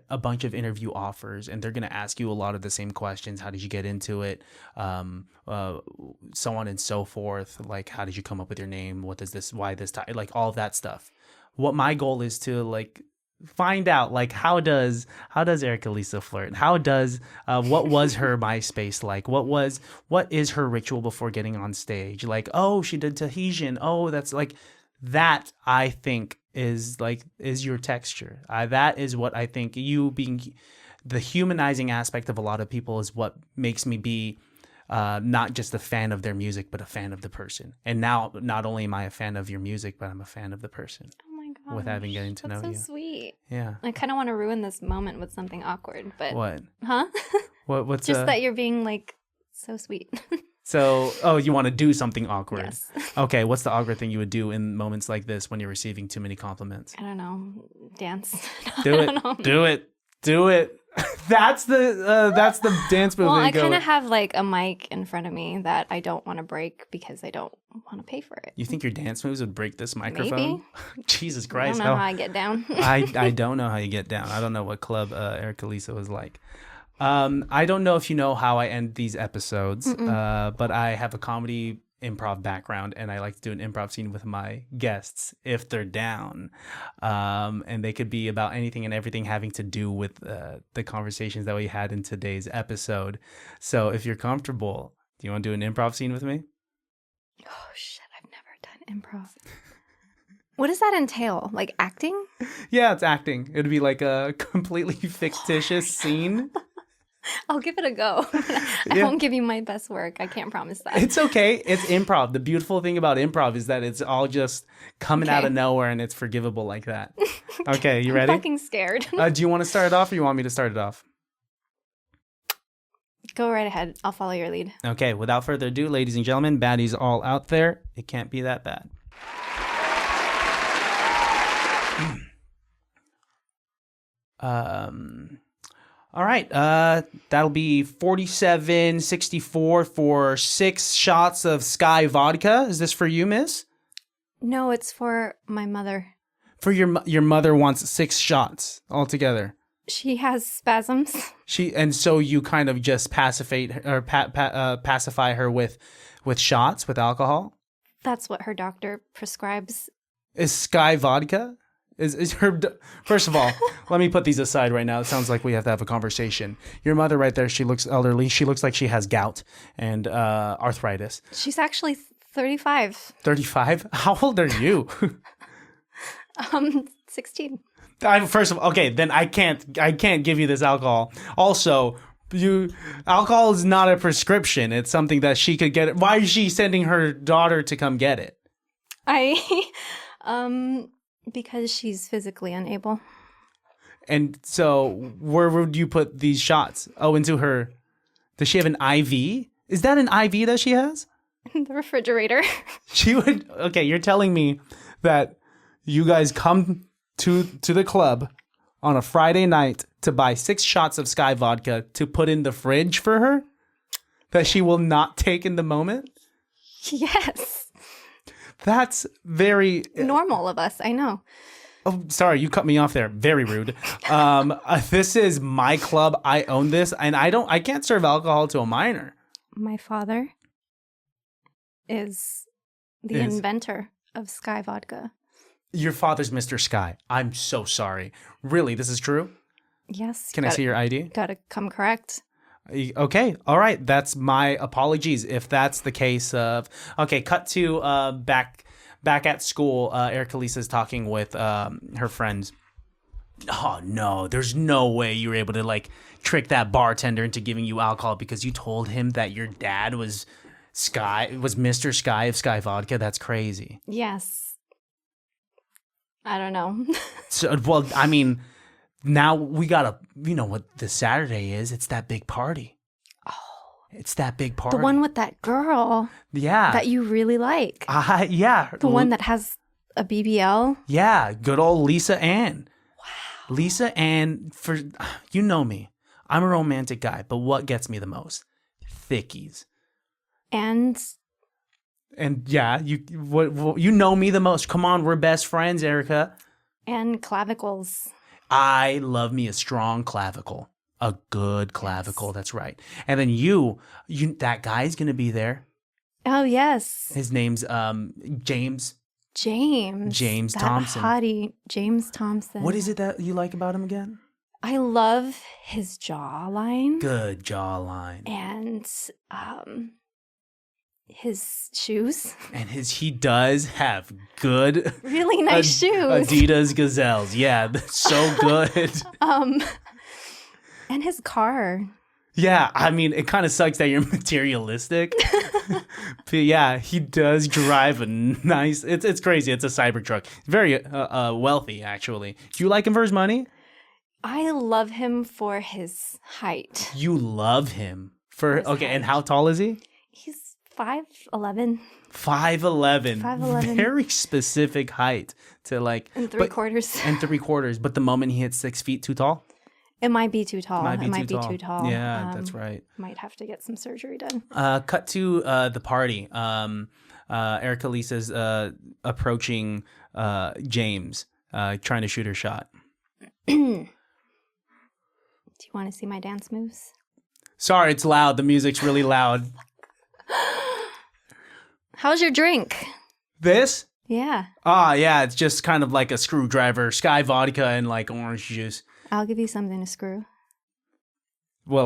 a bunch of interview offers, and they're gonna ask you a lot of the same questions. How did you get into it? So on and so forth. Like, how did you come up with your name? What does this? Why this? Like, all of that stuff. What my goal is to, like, find out, like, how does Ericalisa flirt? How does what was her MySpace like? What is her ritual before getting on stage? Like, oh, she did Tahitian. Oh, that's like that. I think is your texture. That is what I think. You being the humanizing aspect of a lot of people is what makes me be not just a fan of their music, but a fan of the person. And now, not only am I a fan of your music, but I'm a fan of the person. With having getting to know you. That's so sweet. Yeah. I kind of want to ruin this moment with something awkward, but what? Huh? What's just that you're being like so sweet. So, you want to do something awkward? Yes. Okay. What's the awkward thing you would do in moments like this when you're receiving too many compliments? I don't know. Dance. Do it. Do it. That's the dance move. Well, I kind of have like a mic in front of me that I don't want to break because I don't want to pay for it. You think your dance moves would break this microphone? Maybe. Jesus Christ! I don't know how I get down. I don't know how you get down. I don't know what club Ericalisa was like. I don't know if you know how I end these episodes, but I have a comedy improv background, and I like to do an improv scene with my guests if they're down, and they could be about anything and everything having to do with the conversations that we had in today's episode. So if you're comfortable, do you want to do an improv scene with me? Oh shit, I've never done improv. What does that entail? Like acting? Yeah, it's acting. It'd be like a completely fictitious scene. I'll give it a go. I won't give you my best work. I can't promise that. It's okay. It's improv. The beautiful thing about improv is that it's all just coming out of nowhere, and it's forgivable like that. Okay, you ready? I'm fucking scared. Do you want to start it off, or you want me to start it off? Go right ahead. I'll follow your lead. Okay, without further ado, ladies and gentlemen, baddies all out there, it can't be that bad. All right, that'll be $47.64 for 6 shots of Sky vodka. Is this for you, miss? No, it's for my mother. For your mother wants 6 shots altogether. She has spasms. And so you kind of just pacify her with shots, with alcohol? That's what her doctor prescribes. Is Sky vodka? Is her... First of all, let me put these aside right now. It sounds like we have to have a conversation. Your mother right there, she looks elderly. She looks like she has gout and arthritis. She's actually 35. 35? How old are you? 16. First of all, okay, then I can't give you this alcohol. Also, alcohol is not a prescription. It's something that she could get. Why is she sending her daughter to come get it? Because she's physically unable. And so, where would you put these shots? Oh, into her. Does she have an IV? Is that an IV that she has? The refrigerator. She would. Okay, you're telling me that you guys come to the club on a Friday night to buy 6 shots of Sky vodka to put in the fridge for her that she will not take in the moment? Yes. That's very normal of us, I know. Oh, sorry, you cut me off there. Very rude. This is my club. I own this, and I can't serve alcohol to a minor. My father is the inventor of Sky vodka. Your father's Mr. Sky. I'm so sorry. Really, this is true? Yes. Can I see your ID? Gotta come correct. Okay. All right. That's my apologies if that's the case of... Okay, cut to back at school. Ericalisa is talking with her friends. Oh, no. There's no way you were able to, like, trick that bartender into giving you alcohol because you told him that your dad was Mr. Sky of Sky Vodka. That's crazy. Yes. I don't know. So, well, I mean... Now we gotta, you know what this Saturday is? It's that big party. Oh. It's that big party. The one with that girl. Yeah. That you really like. Yeah. The one that has a BBL. Yeah. Good old Lisa Ann. Wow. Lisa Ann, you know me. I'm a romantic guy, but what gets me the most? Thickies. And yeah, you know me the most. Come on, we're best friends, Erica. And clavicles. I love me a strong clavicle, a good clavicle. Yes. That's right. And then you, that guy's gonna be there. Oh yes. His name's James. James Thompson. Hottie, James Thompson. What is it that you like about him again? I love his jawline. Good jawline. And his shoes. And he does have good, really nice shoes. Adidas Gazelles. Yeah, so good. And his car. Yeah, I mean, it kind of sucks that you're materialistic. But yeah, he does drive a nice. It's crazy. It's a Cybertruck. Very wealthy, actually. Do you like him for his money? I love him for his height. You love him for okay, height. And how tall is he? He's 5'11". 5'11". 5'11". Very specific height to like. And three quarters. And 3/4. But the moment he hits 6 feet too tall? It might be too tall. It might be too tall. Yeah, that's right. Might have to get some surgery done. Cut to the party. Ericalisa's approaching James, trying to shoot her shot. Do you want to see my dance moves? Sorry, it's loud. The music's really loud. How's your drink? This? Yeah. Yeah, it's just kind of like a screwdriver, Sky vodka and like orange juice. I'll give you something to screw. Well,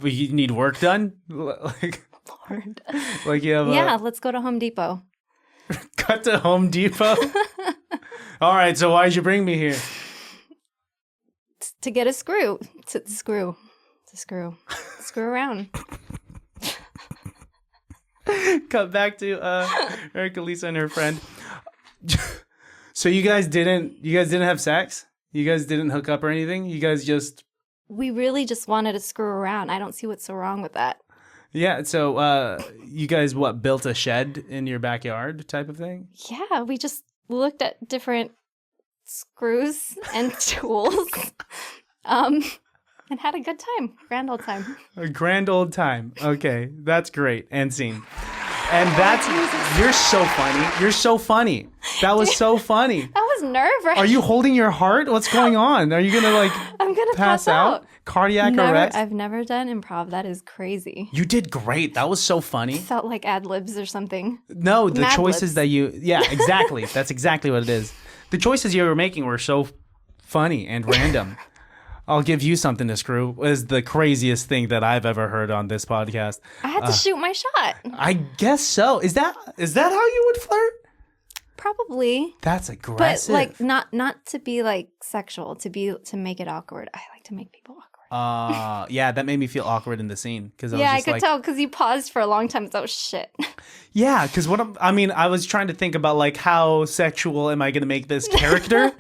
you need work done? Like, Lord. Like you have yeah, let's go to Home Depot. Cut to Home Depot? All right, so why'd you bring me here? To get a screw. To screw around. Cut back to Ericalisa and her friend. So you guys didn't have sex? You guys didn't hook up or anything? You guys just... We really just wanted to screw around. I don't see what's so wrong with that. Yeah, so you guys, built a shed in your backyard type of thing? Yeah, we just looked at different screws and tools and had a good time. Grand old time. A grand old time. Okay, that's great. And scene. And you're so funny. You're so funny. That was so funny. That was nerve-wracking. Are you holding your heart? What's going on? Are you going to I'm going to pass out. Cardiac arrest? I've never done improv. That is crazy. You did great. That was so funny. It felt like ad-libs or something. No, the Mad choices libs. that yeah, exactly. That's exactly what it is. The choices you were making were so funny and random. I'll give you something to screw is the craziest thing that I've ever heard on this podcast. I had to shoot my shot. I guess so. Is that how you would flirt? Probably. That's aggressive. But like not to be like sexual, to make it awkward. I like to make people awkward. Yeah, that made me feel awkward in the scene because I could tell because you paused for a long time. So shit. Yeah, because I was trying to think about like how sexual am I going to make this character?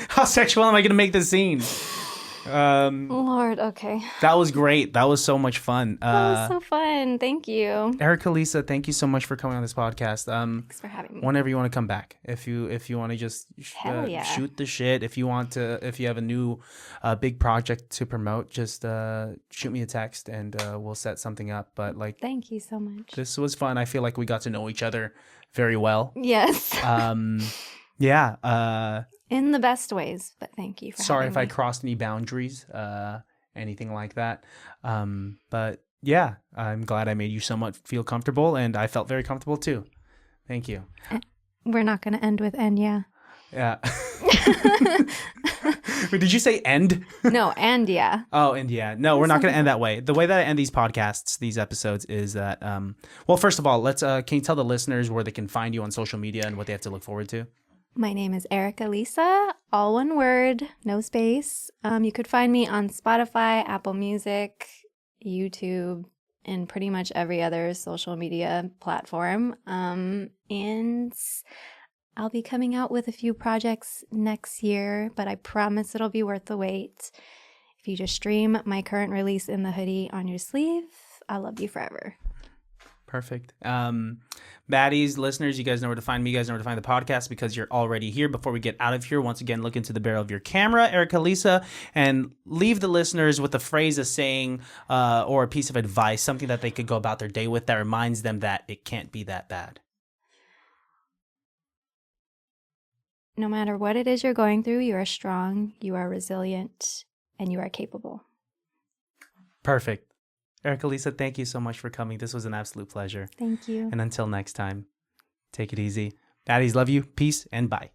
How sexual am I going to make this scene? Lord, okay. That was great. That was so much fun. That was so fun. Thank you. Ericalisa, thank you so much for coming on this podcast. Thanks for having me. Whenever you want to come back, if you want to just shoot the shit, if you have a new big project to promote, just shoot me a text and we'll set something up. But like, thank you so much. This was fun. I feel like we got to know each other very well. Yes. Yeah. In the best ways, but thank you for Sorry if me. I crossed any boundaries, anything like that. But yeah, I'm glad I made you somewhat feel comfortable, and I felt very comfortable too. Thank you. We're not going to end with "and yeah." Yeah. Wait, did you say end? No, "and yeah." Oh, and yeah. No, we're not going to end that way. The way that I end these podcasts, these episodes is that, well, first of all, can you tell the listeners where they can find you on social media and what they have to look forward to? My name is Ericalisa, all one word, no space. You could find me on Spotify, Apple Music, YouTube, and pretty much every other social media platform. And I'll be coming out with a few projects next year, but I promise it'll be worth the wait. If you just stream my current release in the hoodie on your sleeve, I'll love you forever. Perfect. Baddies, listeners, you guys know where to find me. You guys know where to find the podcast because you're already here. Before we get out of here, once again, look into the barrel of your camera, Ericalisa, and leave the listeners with a phrase, a saying, or a piece of advice, something that they could go about their day with that reminds them that it can't be that bad. No matter what it is you're going through, you are strong, you are resilient, and you are capable. Perfect. Ericalisa, thank you so much for coming. This was an absolute pleasure. Thank you. And until next time, take it easy. Baddies, love you. Peace and bye.